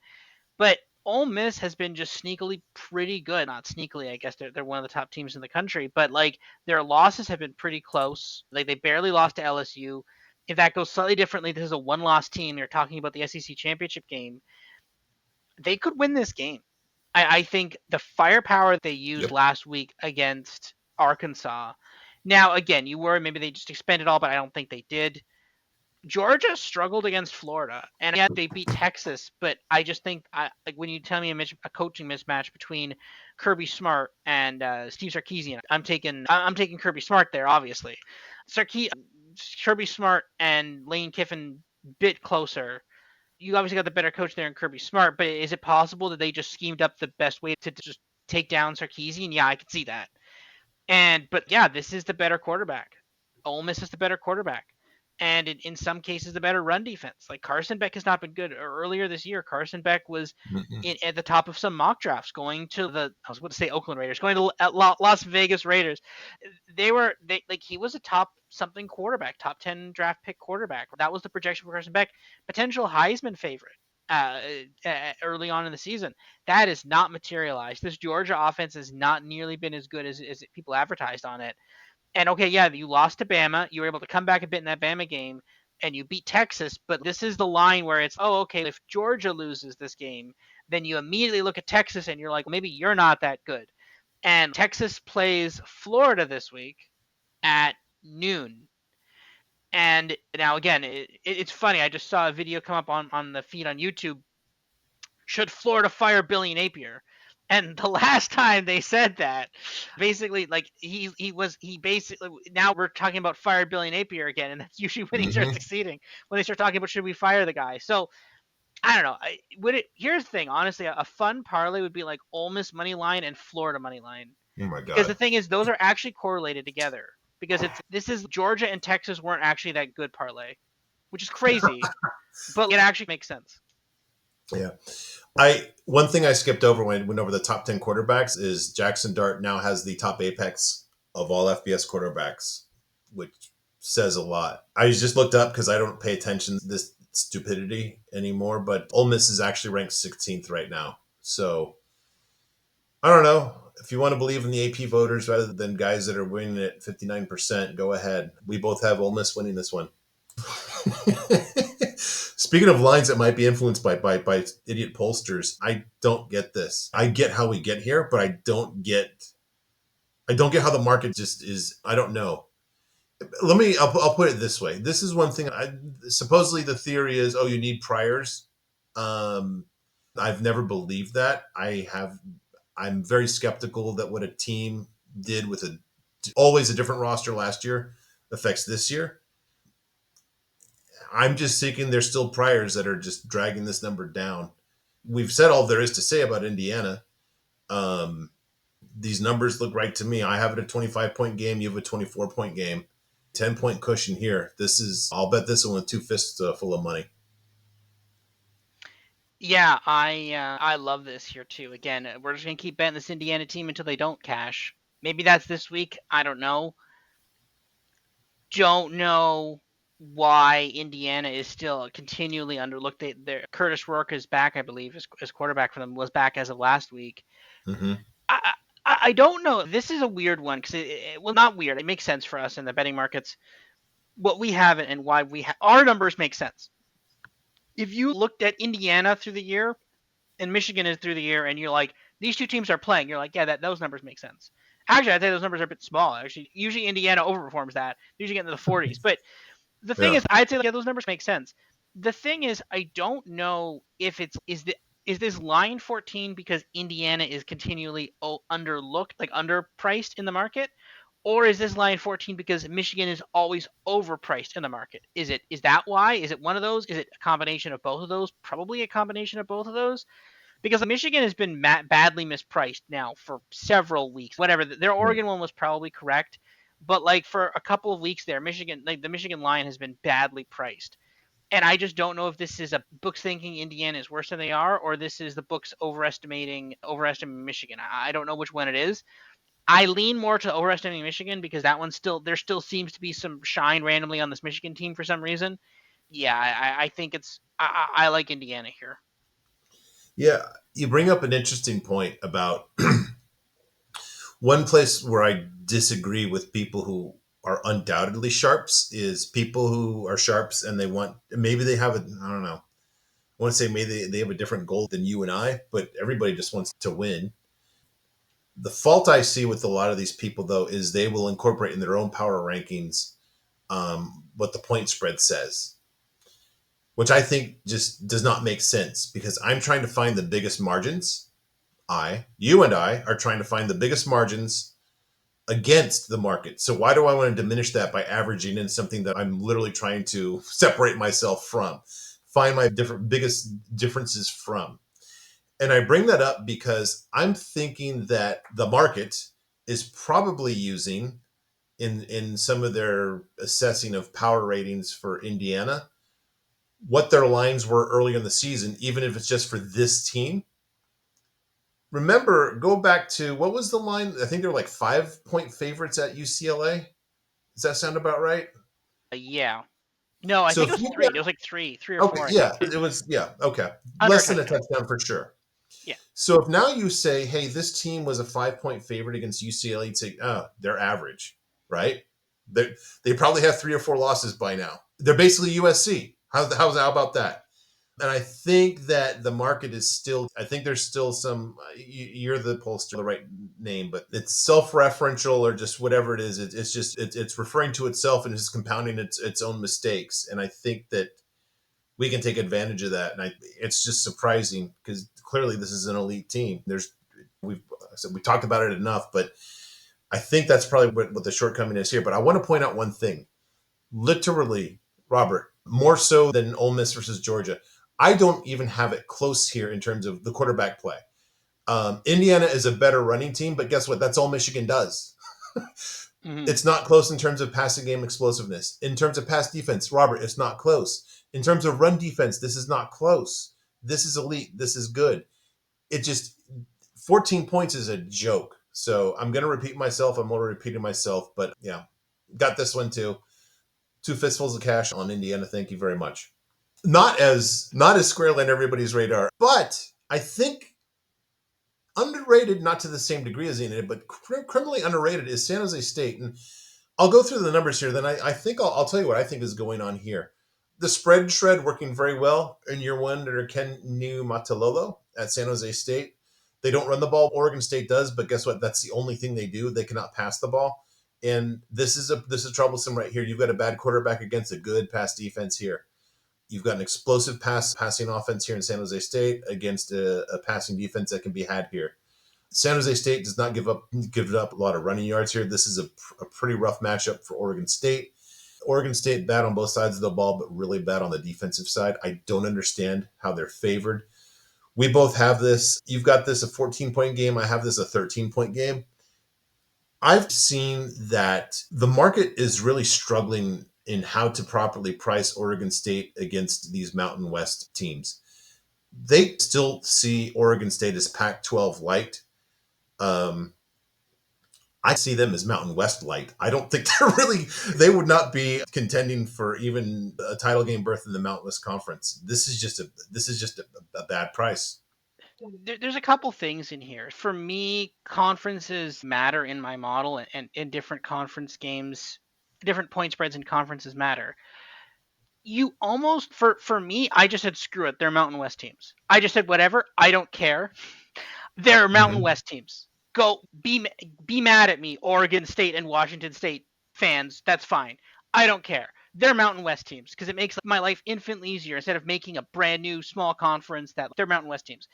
S2: But Ole Miss has been just sneakily pretty good. Not sneakily, I guess they're one of the top teams in the country, but like their losses have been pretty close. Like they barely lost to LSU. If that goes slightly differently, this is a one-loss team. They're talking about the SEC championship game. They could win this game. I think the firepower they used last week against Arkansas. Now, again, you worry maybe they just expended all, but I don't think they did. Georgia struggled against Florida, and yet they beat Texas. But I just think, like when you tell me a coaching mismatch between Kirby Smart and Steve Sarkisian, I'm taking Kirby Smart there, obviously. Kirby Smart and Lane Kiffin bit closer. You obviously got the better coach there in Kirby Smart, but is it possible that they just schemed up the best way to just take down Sarkisian? Yeah, I could see that. But yeah, this is the better quarterback. Ole Miss is the better quarterback. And in some cases, the better run defense. Like Carson Beck has not been good. Earlier this year, Carson Beck was at the top of some mock drafts going to I was going to say Oakland Raiders, going to Las Vegas Raiders. He was a top something quarterback, top 10 draft pick quarterback. That was the projection for Carson Beck, potential Heisman favorite. Early on in the season, that is not materialized. This Georgia offense has not nearly been as good as people advertised on it. And okay, yeah, you lost to Bama. You were able to come back a bit in that Bama game, and you beat Texas. But this is the line where it's, oh, okay, if Georgia loses this game, then you immediately look at Texas and you're like, maybe you're not that good. And Texas plays Florida this week at noon. And now again, it's funny. I just saw a video come up on the feed on YouTube. Should Florida fire Billy Napier? And the last time they said that, basically, like he basically, now we're talking about fire Billy Napier again, and that's usually when he starts succeeding, when they start talking about should we fire the guy. So I don't know. Here's the thing, honestly, a fun parlay would be like Ole Miss money line and Florida money line.
S1: Oh my god!
S2: Because the thing is, those are actually correlated together. Because this is Georgia and Texas weren't actually that good parlay, which is crazy, but it actually makes sense.
S1: Yeah. One thing I skipped over when I went over the top 10 quarterbacks is Jackson Dart now has the top apex of all FBS quarterbacks, which says a lot. I just looked up because I don't pay attention to this stupidity anymore, but Ole Miss is actually ranked 16th right now. So I don't know. If you want to believe in the AP voters rather than guys that are winning at 59%, go ahead. We both have Ole Miss winning this one. Speaking of lines that might be influenced by idiot pollsters, I don't get this. I get how we get here, but I don't get how the market just is. I don't know. I'll put it this way. This is one thing. Supposedly the theory is, oh, you need priors. I've never believed that. I'm very skeptical that what a team did with always a different roster last year affects this year. I'm just thinking there's still priors that are just dragging this number down. We've said all there is to say about Indiana. These numbers look right to me. I have it a 25-point game. You have a 24-point game. 10-point cushion here. I'll bet this one with two fists full of money.
S2: Yeah, I love this here too. Again, we're just gonna keep betting this Indiana team until they don't cash. Maybe that's this week. I don't know. Don't know why Indiana is still continually underlooked. Curtis Rourke is back, I believe, as quarterback for them, was back as of last week.
S1: Mm-hmm.
S2: I don't know. This is a weird one because well, not weird. It makes sense for us in the betting markets. What we have and why our numbers make sense. If you looked at Indiana through the year and Michigan is through the year, and you're like, these two teams are playing, you're like, yeah, those numbers make sense. Actually, I'd say those numbers are a bit small. Actually, usually Indiana overperforms that. They usually get into the 40s. But the thing
S1: Yeah.
S2: is, I'd say yeah, those numbers make sense. The thing is, I don't know if is this line 14 because Indiana is continually underlooked, like underpriced in the market, or is this line 14 because Michigan is always overpriced in the market? Is that why? Is it one of those? Is it a combination of both of those? Probably a combination of both of those. Because Michigan has been badly mispriced now for several weeks. Whatever, their Oregon one was probably correct, but like for a couple of weeks there, the Michigan line has been badly priced. And I just don't know if this is a books thinking Indiana is worse than they are, or this is the books overestimating Michigan. I don't know which one it is. I lean more to overestimating Michigan because that one there still seems to be some shine randomly on this Michigan team for some reason. Yeah, I think I like Indiana here.
S1: Yeah. You bring up an interesting point about one place where I disagree with people who are undoubtedly sharps is people who are sharps and maybe they have I don't know. I want to say maybe they have a different goal than you and I, but everybody just wants to win. The fault I see with a lot of these people, though, is they will incorporate in their own power rankings what the point spread says, which I think just does not make sense because I'm trying to find the biggest margins. You and I are trying to find the biggest margins against the market. So why do I want to diminish that by averaging in something that I'm literally trying to separate myself from, find my biggest differences from? And I bring that up because I'm thinking that the market is probably using in some of their assessing of power ratings for Indiana what their lines were earlier in the season, even if it's just for this team. Remember, go back to what was the line? I think they were like 5-point favorites at UCLA. Does that sound about right?
S2: Yeah. No, I
S1: So
S2: think
S1: if
S2: it was
S1: you
S2: three.
S1: got
S2: It was like three or
S1: okay,
S2: four, I
S1: yeah,
S2: think.
S1: it was okay,
S2: Under a
S1: less than a
S2: touchdown.
S1: touchdown for sure.
S2: Yeah.
S1: So if now you say, hey, this team was a 5-point favorite against UCLA, you'd say, oh, they're average, right? They probably have 3 or 4 losses by now. They're basically USC. How about that? And I think that the market is still, I think there's still some, you're the pollster, the right name, but it's self-referential or just whatever it is. It's referring to itself and it's compounding its own mistakes. And I think that we can take advantage of that. And it's just surprising because clearly this is an elite team. We talked about it enough, but I think that's probably what the shortcoming is here. But I want to point out one thing. Literally, Robert, more so than Ole Miss versus Georgia, I don't even have it close here in terms of the quarterback play. Indiana is a better running team, but guess what? That's all Michigan does.
S2: Mm-hmm.
S1: It's not close in terms of passing game explosiveness. In terms of pass defense, Robert, it's not close. In terms of run defense, this is not close. This is elite. This is good. It just 14 points is a joke. So I'm going to repeat myself. I'm already repeating myself, but yeah, got this one too. 2 fistfuls of cash on Indiana. Thank you very much. Not as squarely on everybody's radar, but I think Underrated, not to the same degree as United, but criminally underrated is San Jose State. And I'll go through the numbers here. Then I think I'll tell you what I think is going on here. The spread shred working very well in year one under Ken New Matalolo at San Jose State. They don't run the ball. Oregon State does, but guess what? That's the only thing they do. They cannot pass the ball. And this is troublesome right here. You've got a bad quarterback against a good pass defense here. You've got an explosive passing offense here in San Jose State against a passing defense that can be had here. San Jose State does not give up a lot of running yards here. This is a pretty rough matchup for Oregon State. Oregon State bad on both sides of the ball, but really bad on the defensive side. I don't understand how they're favored. We both have this. You've got this a 14-point game. I have this a 13-point game. I've seen that the market is really struggling in how to properly price Oregon State against these Mountain West teams. They still see Oregon State as Pac-12 light. I see them as Mountain West light. I don't think they would not be contending for even a title game berth in the Mountain West Conference. This is just a bad price.
S2: There's a couple things in here. For me, conferences matter in my model, and in different conference games, different point spreads in conferences matter. You almost, for me, I just said screw it. They're Mountain West teams. I just said whatever. I don't care. They're Mountain West teams. Go be mad at me, Oregon State and Washington State fans. That's fine. I don't care. They're Mountain West teams because it makes my life infinitely easier instead of making a brand new small conference that they're Mountain West teams.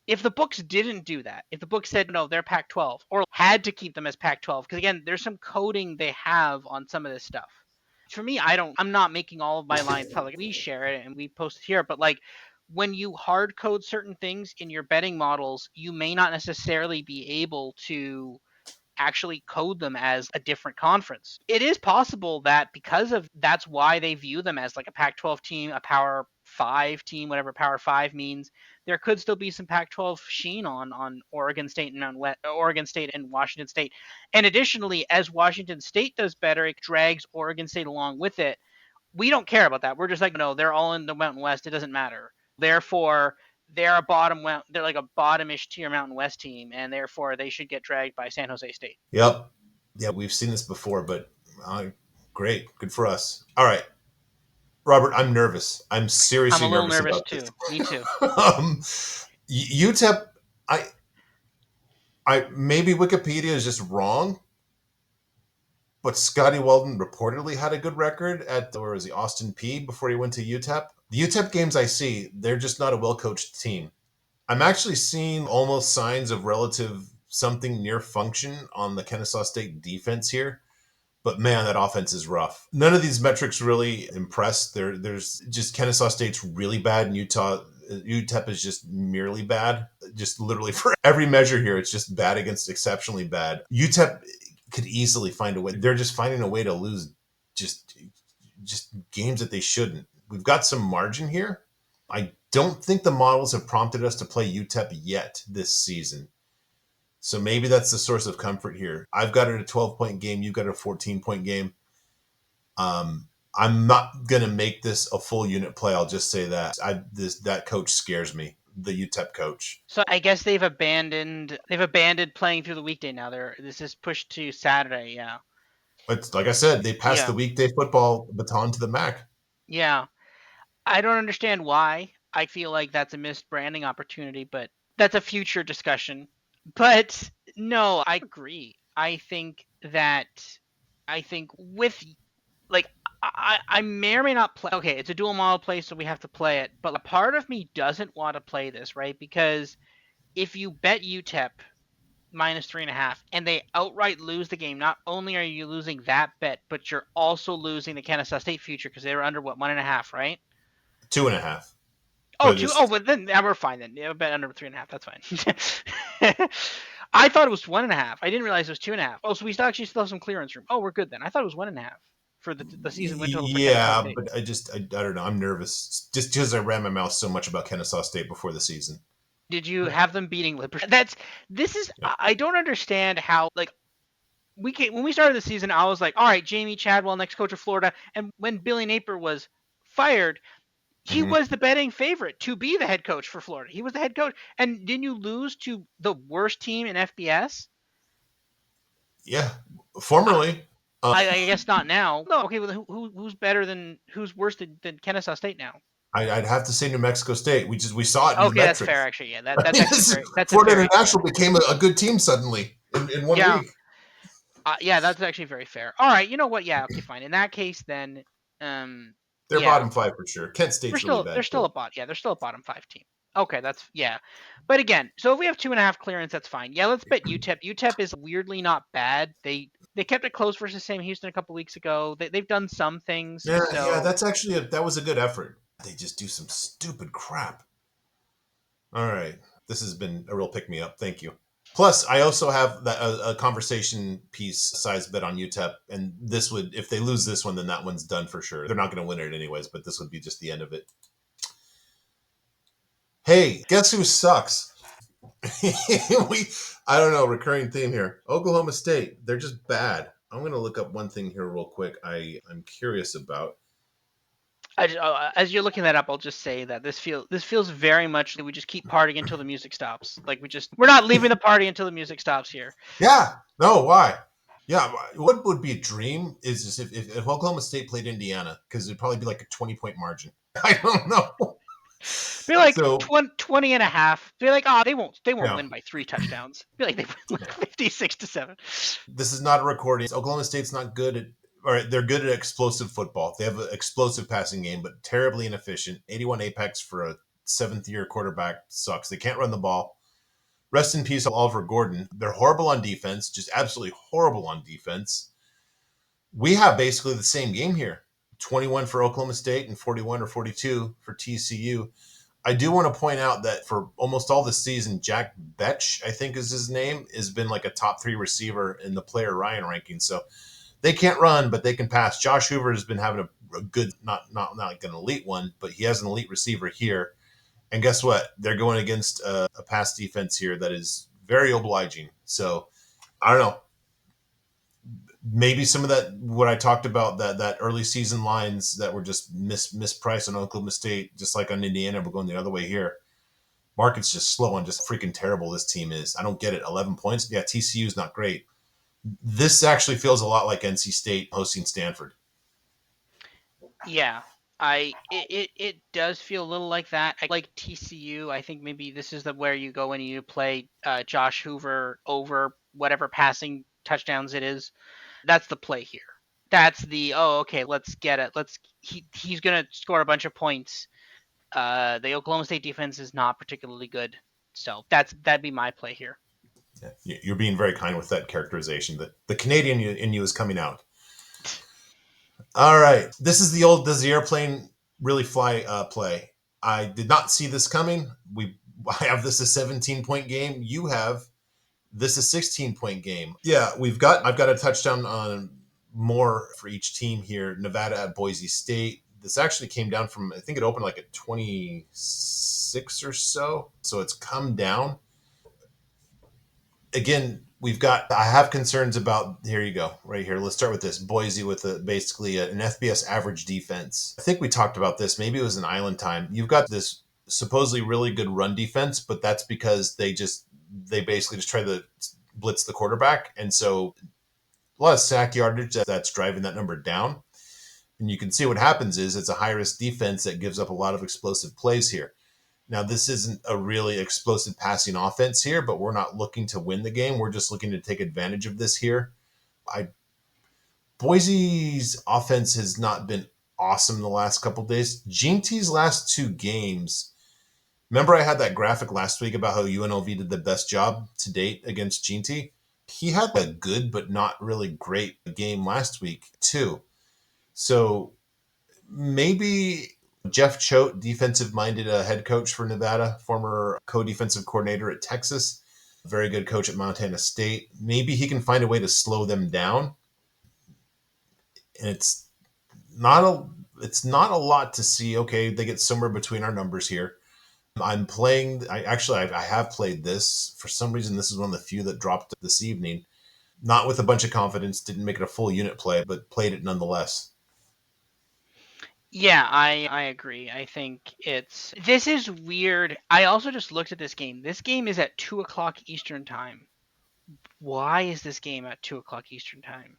S2: If the books didn't do that, if the book said no, they're Pac-12, or had to keep them as Pac-12, because again, there's some coding they have on some of this stuff. For me, I'm not making all of my lines public. We share it and we post it here, but like when you hard code certain things in your betting models, you may not necessarily be able to actually code them as a different conference. It is possible that because of that's why they view them as like a Pac-12 team, a Power 5 team, whatever Power 5 means. There could still be some Pac-12 sheen on Oregon State and Oregon State and Washington State. And additionally, as Washington State does better, it drags Oregon State along with it. We don't care about that. We're just like, no, they're all in the Mountain West. It doesn't matter. Therefore, they're they're like a bottomish tier Mountain West team, and therefore they should get dragged by San Jose State.
S1: Yep. Yeah, we've seen this before, but great. Good for us. All right. Robert, I'm nervous. I'm seriously
S2: I'm a little
S1: nervous
S2: nervous
S1: about
S2: too.
S1: this.
S2: Me too.
S1: UTEP, I maybe Wikipedia is just wrong, but Scotty Weldon reportedly had a good record at where was he, Austin Peay before he went to UTEP. The UTEP games I see, they're just not a well-coached team. I'm actually seeing almost signs of relative something near function on the Kennesaw State defense here. But man, that offense is rough. None of these metrics really impress. There's just Kennesaw State's really bad, and UTEP is just merely bad. Just literally for every measure here, it's just bad against exceptionally bad. UTEP could easily find a way. They're just finding a way to lose just games that they shouldn't. We've got some margin here. I don't think the models have prompted us to play UTEP yet this season. So maybe that's the source of comfort here. I've got it a 12-point game. You've got a 14-point game. I'm not going to make this a full unit play. I'll just say that that coach scares me, the UTEP coach.
S2: So I guess they've abandoned playing through the weekday now. This is pushed to Saturday. Yeah.
S1: But like I said, they passed the weekday football baton to the MAC.
S2: Yeah. I don't understand why. I feel like that's a missed branding opportunity, but that's a future discussion. But no, I agree. I think with like I may or may not play. Okay, it's a dual model play, so we have to play it. But a part of me doesn't want to play this, right? Because if you bet UTEP -3.5 and they outright lose the game, not only are you losing that bet, but you're also losing the Kennesaw State future because they were under 1.5, right?
S1: 2.5.
S2: Oh, two. Oh, but then we're fine then. Yeah, bet under 3.5. That's fine. I thought it was 1.5. I didn't realize it was 2.5. Oh, so we still have some clearance room. Oh, we're good then. I thought it was 1.5 for the season win total for Kennesaw State.
S1: But I don't know. I'm nervous just because I ran my mouth so much about Kennesaw State before the season.
S2: Did you have them beating Liberty? I don't understand how when we started the season, I was like, all right, Jamie Chadwell, next coach of Florida, and when Billy Napier was fired, He was the betting favorite to be the head coach for Florida. He was the head coach. And didn't you lose to the worst team in FBS?
S1: Yeah, formerly.
S2: I guess not now. No, okay, well, who's worse than Kennesaw State now?
S1: I'd have to say New Mexico State. We saw it in the
S2: Okay, that's fair.
S1: metrics.
S2: Actually, yeah, that's actually that's a
S1: Florida
S2: very
S1: International became a good team suddenly in one
S2: yeah
S1: week.
S2: yeah that's actually very fair. All right, you know what? Yeah, okay, fine. In that case, then
S1: They're
S2: yeah,
S1: bottom five for sure. Kent State's really
S2: they're
S1: bad
S2: still
S1: too.
S2: a they're still a bottom five team. Okay, that's yeah. But again, so if we have 2.5 clearance, that's fine. Yeah, let's bet UTEP. UTEP is weirdly not bad. They kept it close versus Sam Houston a couple weeks ago. They've done some things.
S1: Yeah,
S2: So
S1: that's actually that was a good effort. They just do some stupid crap. All right, this has been a real pick me up. Thank you. Plus, I also have a conversation piece size bet on UTEP, and this would if they lose this one, then that one's done for sure. They're not going to win it anyways, but this would be just the end of it. Hey, guess who sucks? we I don't know, recurring theme here. Oklahoma State, they're just bad. I'm going to look up one thing here real quick. I'm curious about.
S2: as you're looking that up, I'll just say that this feels very much like we just keep partying until the music stops. Like we're not leaving the party until the music stops here.
S1: Yeah, no, why? Yeah, what would be a dream is just if Oklahoma State played Indiana, because it'd probably be like a 20-point margin. I don't know.
S2: Be like
S1: So
S2: 20 and a half. Be like, oh, they won't
S1: yeah,
S2: win by 3 touchdowns. Be like they win like 56-7.
S1: this is not a recording. Oklahoma State's not good at. All right, they're good at explosive football. They have an explosive passing game, but terribly inefficient. 81 apex for a seventh-year quarterback sucks. They can't run the ball. Rest in peace, Oliver Gordon. They're horrible on defense, just absolutely horrible on defense. We have basically the same game here. 21 for Oklahoma State and 41 or 42 for TCU. I do want to point out that for almost all the season, Jack Betch, I think is his name, has been like a top 3 receiver in the player Ryan ranking. So they can't run, but they can pass. Josh Hoover has been having a good, not like an elite one, but he has an elite receiver here. And guess what? They're going against a pass defense here that is very obliging. So I don't know. Maybe some of that what I talked about that early season lines that were just mispriced on Oklahoma State, just like on Indiana, we're going the other way here. Market's just slow and just freaking terrible. This team is. I don't get it. 11 points. Yeah, TCU is not great. This actually feels a lot like NC State hosting Stanford.
S2: Yeah. It does feel a little like that. I like TCU. I think maybe this is where you go and you play Josh Hoover over whatever passing touchdowns it is. That's the play here. That's the okay, let's get it. He's gonna score a bunch of points. The Oklahoma State defense is not particularly good, so that'd be my play here.
S1: Yeah, you're being very kind with that characterization. The Canadian in you is coming out. All right, this is the old does the airplane really fly play. I did not see this coming. I have this a 17-point game. You have this a 16-point game. Yeah, I've got a touchdown on more for each team here. Nevada at Boise State. This actually came down from I think it opened like at 26 or so. So it's come down. Again, I have concerns about here you go right here. Let's start with this Boise with basically an FBS average defense. I think we talked about this. Maybe it was an island time. You've got this supposedly really good run defense, but that's because they basically just try to blitz the quarterback, and so a lot of sack yardage that's driving that number down. And you can see what happens is it's a high risk defense that gives up a lot of explosive plays here. Now, this isn't a really explosive passing offense here, but we're not looking to win the game. We're just looking to take advantage of this here. Boise's offense has not been awesome the last couple of days. Ginty's last 2 games. Remember, I had that graphic last week about how UNLV did the best job to date against Ginty? He had a good but not really great game last week, too. So maybe Jeff Choate, defensive-minded head coach for Nevada, former co-defensive coordinator at Texas, very good coach at Montana State. Maybe he can find a way to slow them down. And it's not a lot to see. Okay, they get somewhere between our numbers here. I'm playing. I have played this for some reason. This is one of the few that dropped this evening. Not with a bunch of confidence. Didn't make it a full unit play, but played it nonetheless.
S2: Yeah, I agree. I think this is weird. I also just looked at this game. This game is at 2 o'clock Eastern time. Why is this game at 2 o'clock Eastern time?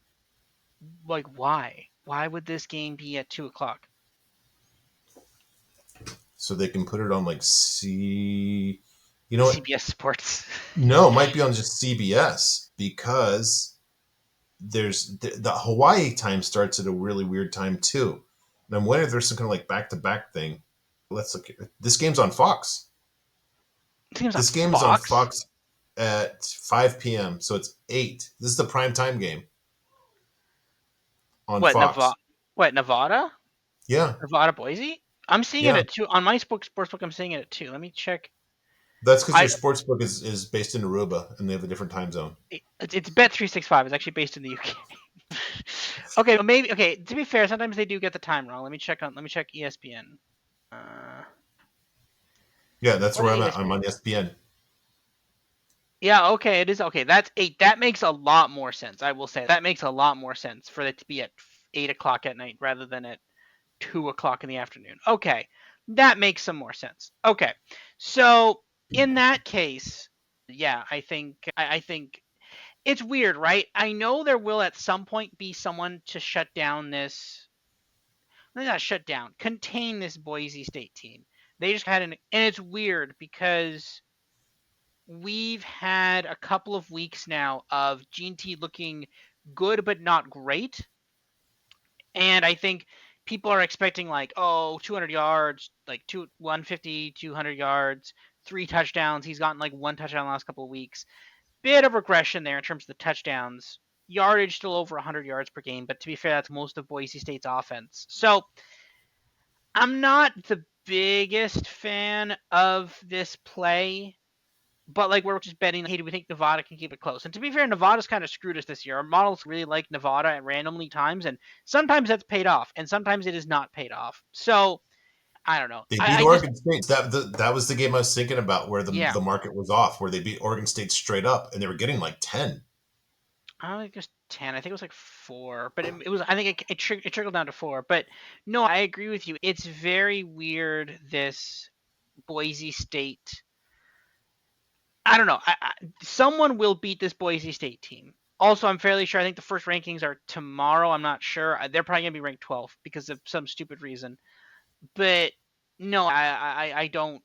S2: Like, why? Why would this game be at 2 o'clock?
S1: So they can put it on like you know what?
S2: CBS Sports.
S1: No, it might be on just CBS because the Hawaii time starts at a really weird time too. And I'm wondering if there's some kind of like back to back thing. Let's look. This game's on Fox.
S2: This game's on
S1: This game is on
S2: Fox.
S1: Fox at 5 p.m. So it's 8. This is the prime time game on
S2: What Nevada?
S1: Fox.
S2: What Nevada?
S1: Yeah,
S2: Nevada Boise? I'm seeing it
S1: yeah.
S2: at 2 on my sportsbook. I'm seeing it at 2. Let me check.
S1: That's because their
S2: I
S1: sports book is based in Aruba and they have a different time zone.
S2: it's Bet365. It's actually based in the UK. Okay, maybe. Okay, to be fair, sometimes they do get the time wrong. Let me check ESPN. Uh,
S1: Yeah, that's
S2: what
S1: where
S2: is
S1: I'm at. I'm
S2: ESPN?
S1: on ESPN.
S2: Yeah, okay, it is okay. That's 8. That makes a lot more sense. I will say that makes a lot more sense for it to be at 8 o'clock at night rather than at 2 o'clock in the afternoon. Okay, that makes some more sense. Okay, so in that case, yeah, I think it's weird, right? I know there will at some point be someone to shut down this. Not shut down, contain this Boise State team. They just had and it's weird because we've had a couple of weeks now of GT looking good but not great. And I think people are expecting like, oh, 200 yards, like 150, 200 yards, 3 touchdowns. He's gotten like 1 touchdown the last couple of weeks. Bit of regression there in terms of the touchdowns. Yardage still over 100 yards per game, but to be fair, that's most of Boise State's offense. So I'm not the biggest fan of this play, but like we're just betting, hey, do we think Nevada can keep it close? And to be fair, Nevada's kind of screwed us this year. Our models really like Nevada at randomly times, and sometimes that's paid off, and sometimes it is not paid off. So I don't know.
S1: They beat
S2: I just
S1: Oregon State. That was the game I was thinking about where
S2: yeah.
S1: the market was off, where they beat Oregon State straight up and they were getting like 10.
S2: I don't think it was 10. I think it was like 4, but it was. I think it trickled down to 4. But no, I agree with you. It's very weird. This Boise State. I don't know. Someone will beat this Boise State team. Also, I'm fairly sure. I think the first rankings are tomorrow. I'm not sure. They're probably gonna be ranked 12th because of some stupid reason. But no, I don't.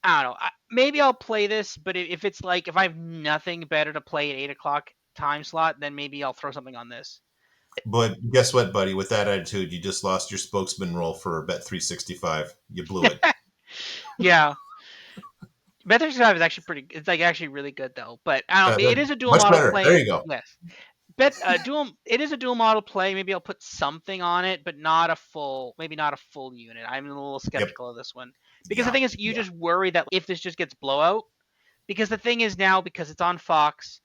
S2: I don't know. Maybe I'll play this, but if it's like if I have nothing better to play at 8 o'clock time slot, then maybe I'll throw something on this.
S1: But guess what, buddy? With that attitude, you just lost your spokesman role for Bet 365. You blew it.
S2: Yeah, Bet365 is actually pretty. It's like actually really good though. But I don't. It is a dual
S1: Much
S2: model
S1: better. There
S2: play.
S1: you go.
S2: Yes. Dual. It is a dual model play. Maybe I'll put something on it, but not a full. Maybe not a full unit. I'm a little
S1: Yep.
S2: skeptical of this one because the
S1: Yeah.
S2: thing is, you
S1: Yeah.
S2: just worry that if this just gets blowout, because the thing is now because it's on Fox,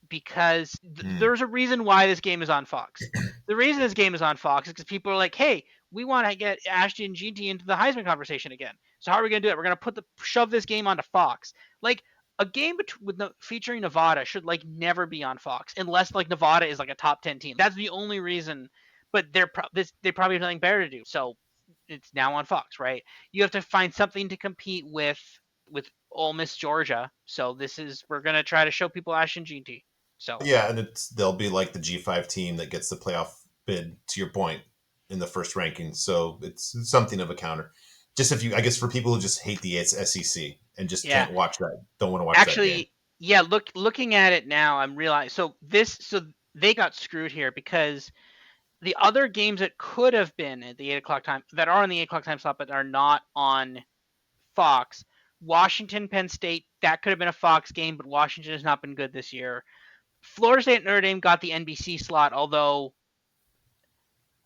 S2: because
S1: Mm.
S2: there's a reason why this game is on Fox. The reason this game is on Fox is because people are like, hey, we want to get Ashton and GT into the Heisman conversation again. So how are we going to do it? We're going to shove this game onto Fox. Like a game featuring Nevada should like never be on Fox unless like Nevada is like a top 10 team. That's the only reason. But they probably have nothing better to do. So it's now on Fox, right? You have to find something to compete with Ole Miss Georgia. So we're gonna try to show people Ashton GT. So
S1: Yeah, and they'll be like the G5 team that gets the playoff bid, to your point, in the first ranking. So it's something of a counter. Just if you, I guess, for people who just hate the SEC and just
S2: yeah,
S1: can't watch that, don't want to watch that game.
S2: actually, yeah. Looking at it now, I'm realizing. So they got screwed here because the other games that could have been at the 8 o'clock time that are on the 8 o'clock time slot but are not on Fox. Washington, Penn State, that could have been a Fox game, but Washington has not been good this year. Florida State and Notre Dame got the NBC slot, although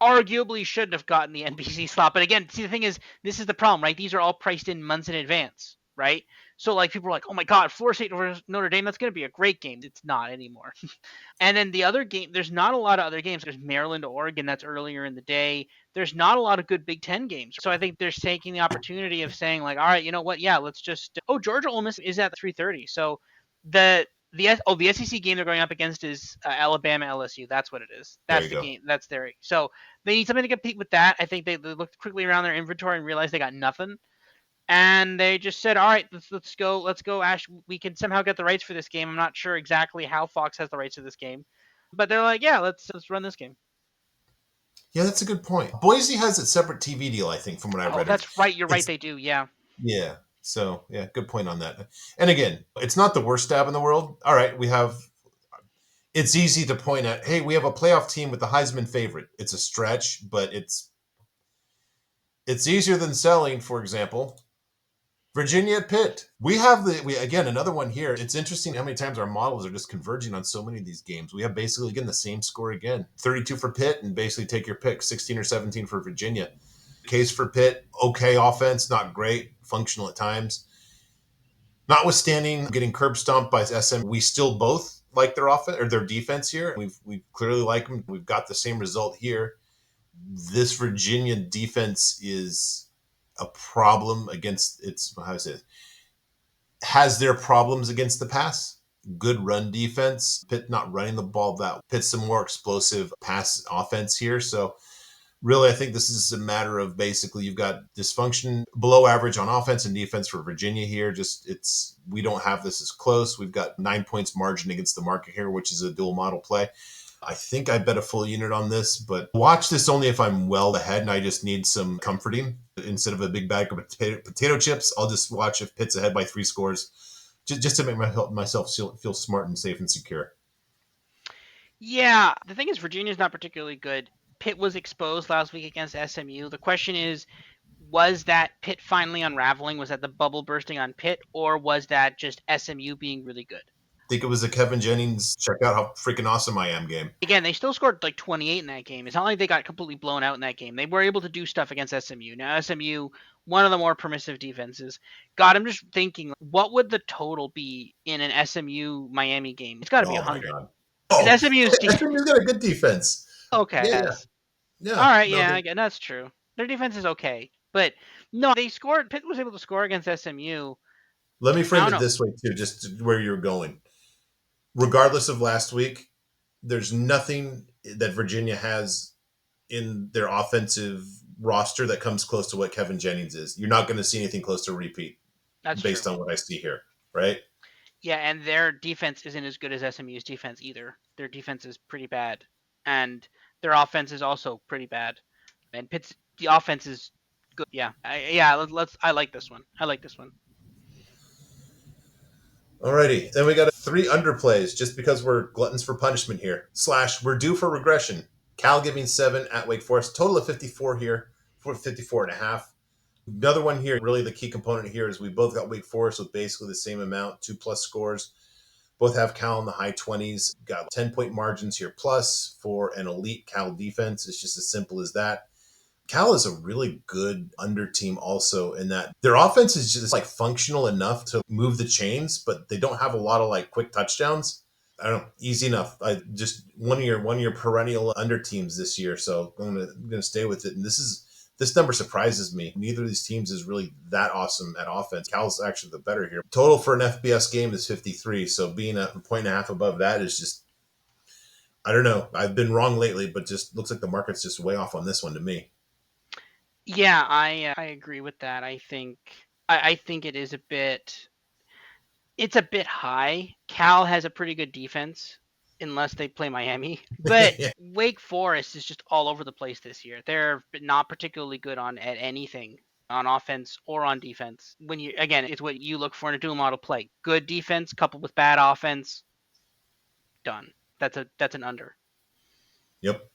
S2: arguably shouldn't have gotten the NBC slot. But again, see, the thing is, this is the problem, right? These are all priced in months in advance, right? So like people are like, oh my God, Florida State versus Notre Dame, that's going to be a great game. It's not anymore. And then the other game, there's not a lot of other games. There's Maryland, Oregon, that's earlier in the day. There's not a lot of good Big Ten games. So I think they're taking the opportunity of saying like, all right, you know what? Yeah, let's just. Oh, Georgia Ole Miss is at 3:30. So the the SEC game they're going up against is Alabama LSU. That's what it is.
S1: There
S2: That's
S1: you
S2: the
S1: go.
S2: game. That's their so they need something to compete with that. I think they looked quickly around their inventory and realized they got nothing, and they just said, "All right, let's go. Ash, we can somehow get the rights for this game. I'm not sure exactly how Fox has the rights to this game, but they're like, yeah, let's run this game."
S1: Yeah, that's a good point. Boise has a separate TV deal, I think, from what I
S2: Oh,
S1: read.
S2: that's right. You're right.
S1: It's
S2: They do. Yeah.
S1: yeah. So yeah, good point on that. And again, it's not the worst stab in the world. All right, we have. It's easy to point at. Hey, we have a playoff team with the Heisman favorite. It's a stretch, but it's easier than selling, for example, Virginia at Pitt. We have we again another one here. It's interesting how many times our models are just converging on so many of these games. We have basically again the same score again. 32 for Pitt and basically take your pick, 16 or 17 for Virginia. Case for Pitt, okay offense, not great, functional at times. Notwithstanding getting curb stomped by SM, we still both like their offense or their defense here. We clearly like them. We've got the same result here. This Virginia defense is a problem against its how to say it, has their problems against the pass. Good run defense. Pitt not running the ball that Pitt some more explosive pass offense here. So really, I think this is a matter of basically you've got dysfunction below average on offense and defense for Virginia here. Just it's we don't have this as close. We've got 9 points margin against the market here, which is a dual model play. I think I bet a full unit on this, but watch this only if I'm well ahead and I just need some comforting. Instead of a big bag of potato chips, I'll just watch if Pitt's ahead by 3 scores, just to make myself feel smart and safe and secure.
S2: Yeah. The thing is, Virginia's not particularly good. Pitt was exposed last week against SMU. The question is, was that Pitt finally unraveling? Was that the bubble bursting on Pitt, or was that just SMU being really good?
S1: I think it was a Kevin Jennings check out how freaking awesome I am game.
S2: Again, they still scored like 28 in that game. It's not like they got completely blown out in that game. They were able to do stuff against SMU. Now, SMU, one of the more permissive defenses. God, I'm just thinking, what would the total be in an SMU Miami game? It's got to be
S1: Oh my
S2: 100.
S1: god.
S2: Because
S1: Oh,
S2: SMU's
S1: SMU's got a good defense.
S2: okay.
S1: Yeah, yeah,
S2: Yes. All
S1: yeah.
S2: right.
S1: No,
S2: Yeah, again, that's true. Their defense is okay. But no, they scored. Pitt was able to score against SMU.
S1: let me
S2: I
S1: frame
S2: don't
S1: it
S2: know.
S1: this way too, just where you're going. Regardless of last week, there's nothing that Virginia has in their offensive roster that comes close to what Kevin Jennings is. You're not going to see anything close to a repeat
S2: That's true.
S1: based on what I see here, right?
S2: Yeah, and their defense isn't as good as SMU's defense either. Their defense is pretty bad, and their offense is also pretty bad. And Pitt's the offense is good. Yeah, let's. I like this one. I like this one.
S1: Alrighty. Then we got three underplays just because we're gluttons for punishment here. Slash, we're due for regression. Cal giving 7 at Wake Forest. Total of 54 here, for 54 and a half. Another one here, really the key component here is we both got Wake Forest with basically the same amount, 2+ scores. Both have Cal in the high 20s. Got 10-point margins here plus for an elite Cal defense. It's just as simple as that. Cal is a really good under team also in that their offense is just like functional enough to move the chains, but they don't have a lot of like quick touchdowns. I don't know, easy enough. I just one of your perennial under teams this year, so I'm gonna stay with it. And this number surprises me. Neither of these teams is really that awesome at offense. Cal's actually the better here. Total for an FBS game is 53, so being a point and a half above that is just I don't know. I've been wrong lately, but just looks like the market's just way off on this one to me.
S2: Yeah, I agree with that. I think it is a bit. It's a bit high. Cal has a pretty good defense, unless they play Miami. But Wake Forest is just all over the place this year. They're not particularly good on at anything on offense or on defense. When you again, it's what you look for in a dual model play. Good defense coupled with bad offense, done. That's an under.
S1: Yep.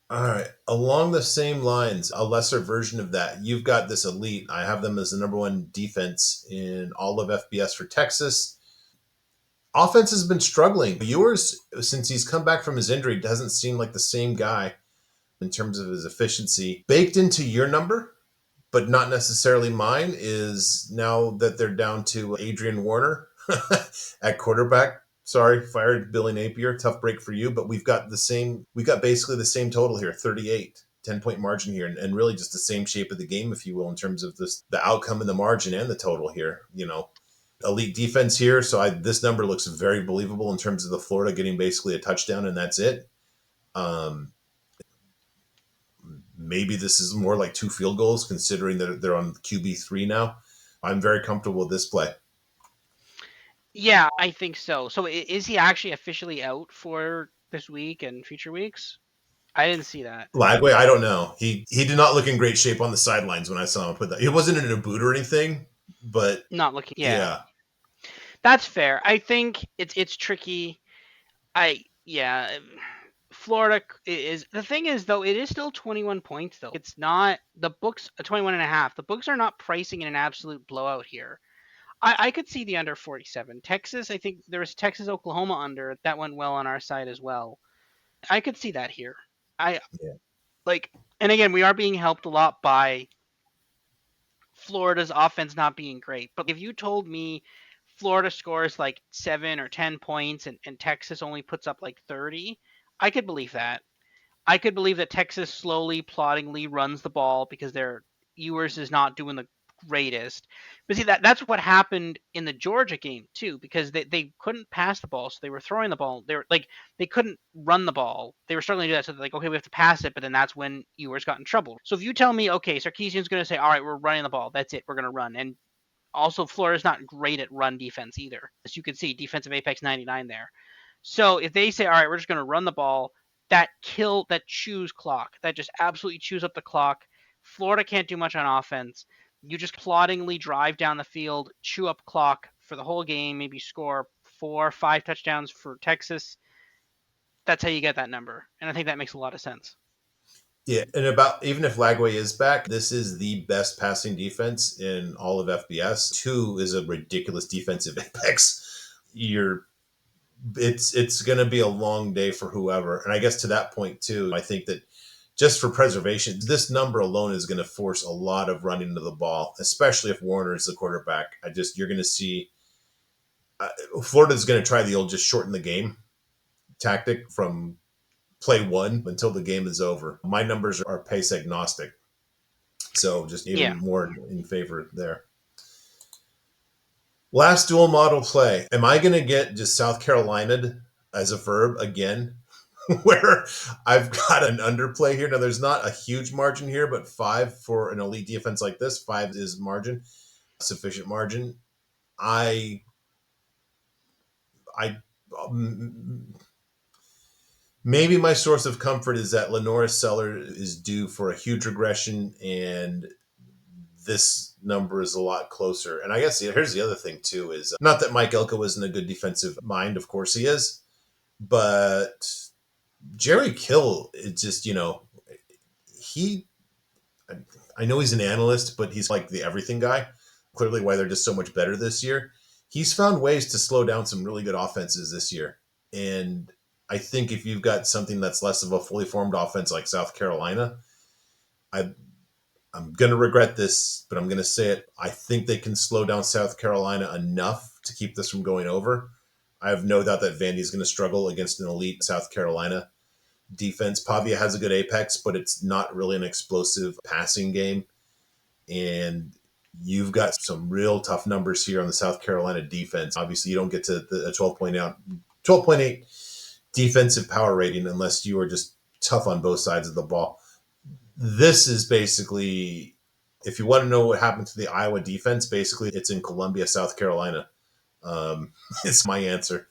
S1: All right. Along the same lines, a lesser version of that, you've got this elite. I have them as the number one defense in all of FBS for Texas. Offense has been struggling. Yours, since he's come back from his injury, doesn't seem like the same guy in terms of his efficiency. Baked into your number, but not necessarily mine, is now that they're down to Adrian Warner at quarterback. Sorry, fired Billy Napier. Tough break for you, but we got basically the same total here, 38. 10-point margin here, and really just the same shape of the game, if you will, in terms of the outcome and the margin and the total here. elite defense here. So this number looks very believable in terms of the Florida getting basically a touchdown and that's it. Um, Maybe this is more like 2 field goals considering that they're on QB3 now. I'm very comfortable with this play.
S2: Yeah, I think so. So is he actually officially out for this week and future weeks? I didn't see that.
S1: Lagway, I don't know. He did not look in great shape on the sidelines when I saw him put that. He wasn't in a boot or anything, but
S2: Not looking. Yeah,
S1: yeah.
S2: that's fair. I think it's tricky. Yeah. Florida is the thing is though it is still 21 points though. It's not the books 21 and a half. The books are not pricing in an absolute blowout here. I could see the under 47. Texas, I think there was Texas Oklahoma under that went well on our side as well. I could see that here. I
S1: Yeah.
S2: like, and again, we are being helped a lot by Florida's offense not being great. But if you told me Florida scores like 7 or 10 points and Texas only puts up like 30, I could believe that. I could believe that Texas slowly, ploddingly runs the ball because their Ewers is not doing the greatest. But see that's what happened in the Georgia game too, because they couldn't pass the ball, so they were throwing the ball. They were like they couldn't run the ball. They were struggling to do that, so they're like, okay, we have to pass it, but then that's when Ewers got in trouble. So if you tell me, okay, Sarkisian's gonna say, all right, we're running the ball, that's it, we're gonna run. And also Florida's not great at run defense either. As you can see, defensive apex 99 there. So if they say, all right, we're just going to run the ball, that chews clock. That just absolutely chews up the clock. Florida can't do much on offense. You just ploddingly drive down the field, chew up clock for the whole game, maybe score 4 or 5 touchdowns for Texas. That's how you get that number. And I think that makes a lot of sense.
S1: Yeah, and about even if Lagway is back, this is the best passing defense in all of FBS. Two is a ridiculous defensive apex. You're it's going to be a long day for whoever. And I guess to that point too, I think that just for preservation, this number alone is going to force a lot of running to the ball, especially if Warner is the quarterback. You're going to see Florida's going to try the old just shorten the game tactic from play one until the game is over. My numbers are pace agnostic, so just
S2: Yeah.
S1: even more in favor there. Last dual model play. Am I going to get just South Carolina as a verb again? Where I've got an underplay here. Now, there's not a huge margin here, but 5 for an elite defense like this, 5 is margin, sufficient margin. I, I, maybe my source of comfort is that Lenora Seller is due for a huge regression, and this number is a lot closer. And I guess here's the other thing too: is not that Mike Elko isn't a good defensive mind. Of course he is, but Jerry Kill is just he. I know he's an analyst, but he's like the everything guy. Clearly, why they're just so much better this year. He's found ways to slow down some really good offenses this year, and I think if you've got something that's less of a fully formed offense like South Carolina, I I'm going to regret this, but I'm going to say it. I think they can slow down South Carolina enough to keep this from going over. I have no doubt that Vandy's going to struggle against an elite South Carolina defense. Pavia has a good apex, but it's not really an explosive passing game. And you've got some real tough numbers here on the South Carolina defense. Obviously, you don't get to the 12.8 defensive power rating unless you are just tough on both sides of the ball. This is basically, if you want to know what happened to the Iowa defense, basically it's in Columbia, South Carolina. It's my answer.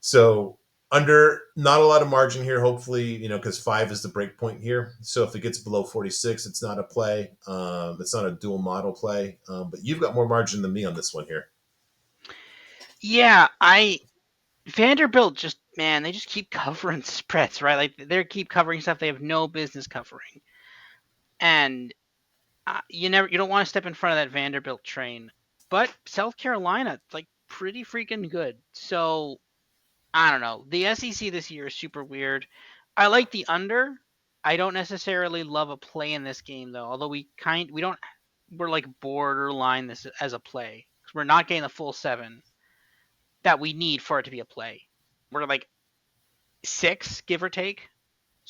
S1: So under, not a lot of margin here, hopefully, because 5 is the break point here. So if it gets below 46, it's not a play. It's not a dual model play. But you've got more margin than me on this one here.
S2: Yeah, Vanderbilt just, man, they just keep covering spreads, right? Like they keep covering stuff they have no business covering. And you don't want to step in front of that Vanderbilt train. But South Carolina, like pretty freaking good. So I don't know. The SEC this year is super weird. I like the under. I don't necessarily love a play in this game though. Although we're like borderline this as a play because we're not getting the full 7 that we need for it to be a play. We're like 6, give or take.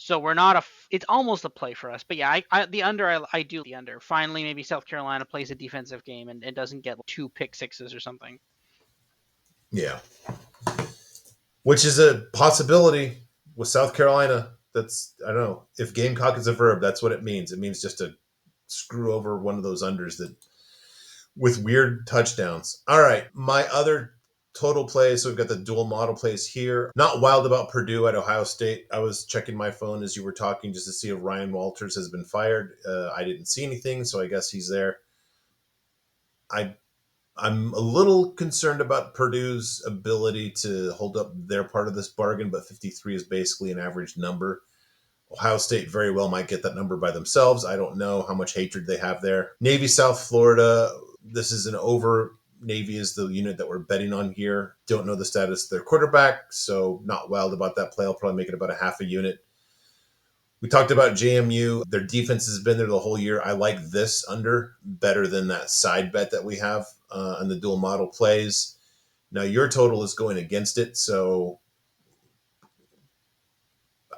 S2: So we're not it's almost a play for us. But yeah, I do the under. Finally, maybe South Carolina plays a defensive game and it doesn't get 2 pick sixes or something.
S1: Yeah. Which is a possibility with South Carolina. That's, I don't know. If Gamecock is a verb, that's what it means. It means just to screw over one of those unders that with weird touchdowns. All right. My other total plays. So we've got the dual model plays here. Not wild about Purdue at Ohio State. I was checking my phone as you were talking just to see if Ryan Walters has been fired. I didn't see anything, so I guess he's there. I I'm a little concerned about Purdue's ability to hold up their part of this bargain, but 53 is basically an average number. Ohio State very well might get that number by themselves. I don't know how much hatred they have there. Navy, South Florida. This is an over. Navy is the unit that we're betting on here. Don't know the status of their quarterback, so not wild about that play. I'll probably make it about a half a unit. We talked about JMU. Their defense has been there the whole year. I like this under better than that side bet that we have on the dual model plays. Now, your total is going against it, so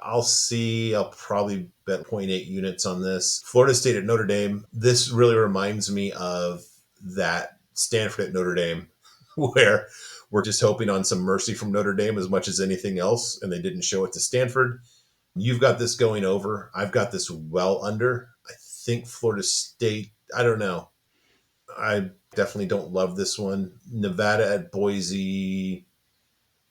S1: I'll see. I'll probably bet zero point 0.8 units on this. Florida State at Notre Dame. This really reminds me of that Stanford at Notre Dame, where we're just hoping on some mercy from Notre Dame as much as anything else, and they didn't show it to Stanford. You've got this going over. I've got this well under. I think Florida State, I don't know. I definitely don't love this one. Nevada at Boise,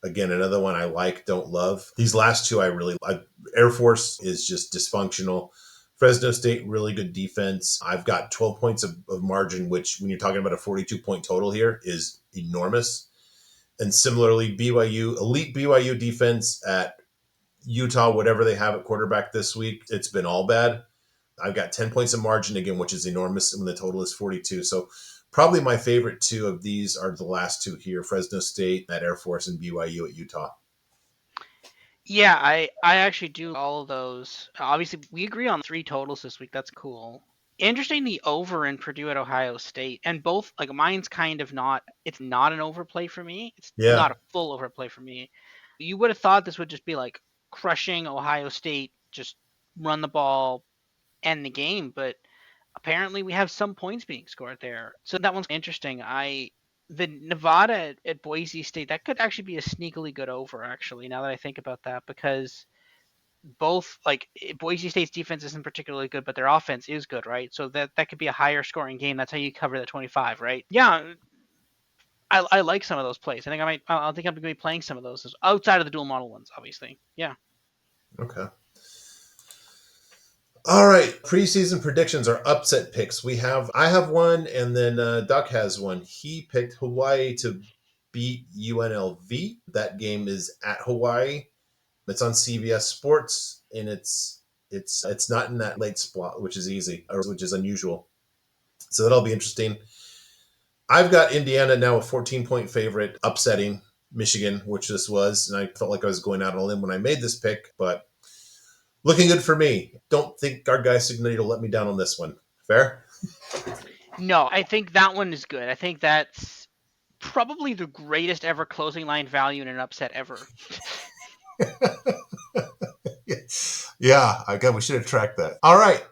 S1: again, another one I like, don't love. These last two I really like. Air Force is just dysfunctional. Fresno State, really good defense. I've got 12 points of margin, which when you're talking about a 42-point total here is enormous. And similarly, BYU, elite BYU defense at Utah, whatever they have at quarterback this week, it's been all bad. I've got 10 points of margin again, which is enormous when the total is 42. So probably my favorite two of these are the last two here, Fresno State at Air Force and BYU at Utah.
S2: Yeah, I actually do all of those. Obviously, we agree on 3 totals this week. That's cool. Interesting, the over in Purdue at Ohio State, and both, like, mine's kind of not. It's not an overplay for me. It's
S1: Yeah.
S2: not a full overplay for me. You would have thought this would just be like crushing Ohio State, just run the ball, end the game, but apparently we have some points being scored there. So that one's interesting. The Nevada at Boise State, that could actually be a sneakily good over, actually, now that I think about that, because both, like, Boise State's defense isn't particularly good, but their offense is good, right? So that could be a higher scoring game. That's how you cover that 25, right? Yeah, I like some of those plays. I think I'm going to be playing some of those outside of the dual model ones, obviously. Yeah.
S1: Okay. All right. Preseason predictions are upset picks. I have one, and then Duck has one. He picked Hawaii to beat UNLV. That game is at Hawaii. It's on CBS Sports, and it's not in that late spot, which is easy, or which is unusual. So that'll be interesting. I've got Indiana now a 14-point favorite, upsetting Michigan, which this was, and I felt like I was going out on a limb when I made this pick, but looking good for me. Don't think our guy Signity will let me down on this one. Fair?
S2: No, I think that one is good. I think that's probably the greatest ever closing line value in an upset ever.
S1: Yeah, I got. We should have tracked that. All right.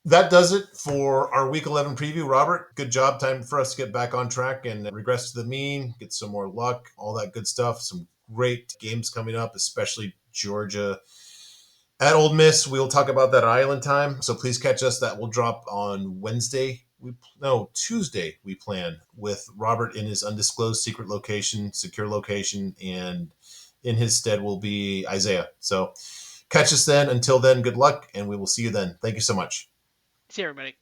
S1: That does it for our week 11 preview. Robert, good job. Time for us to get back on track and regress to the mean, get some more luck, all that good stuff. Some great games coming up, especially Georgia at Ole Miss. We'll talk about that at Island Time. So please catch us. That will drop on Wednesday. Tuesday we plan with Robert in his undisclosed secret location, secure location, and in his stead will be Isaiah. So catch us then. Until then, good luck, and we will see you then. Thank you so much.
S2: See everybody.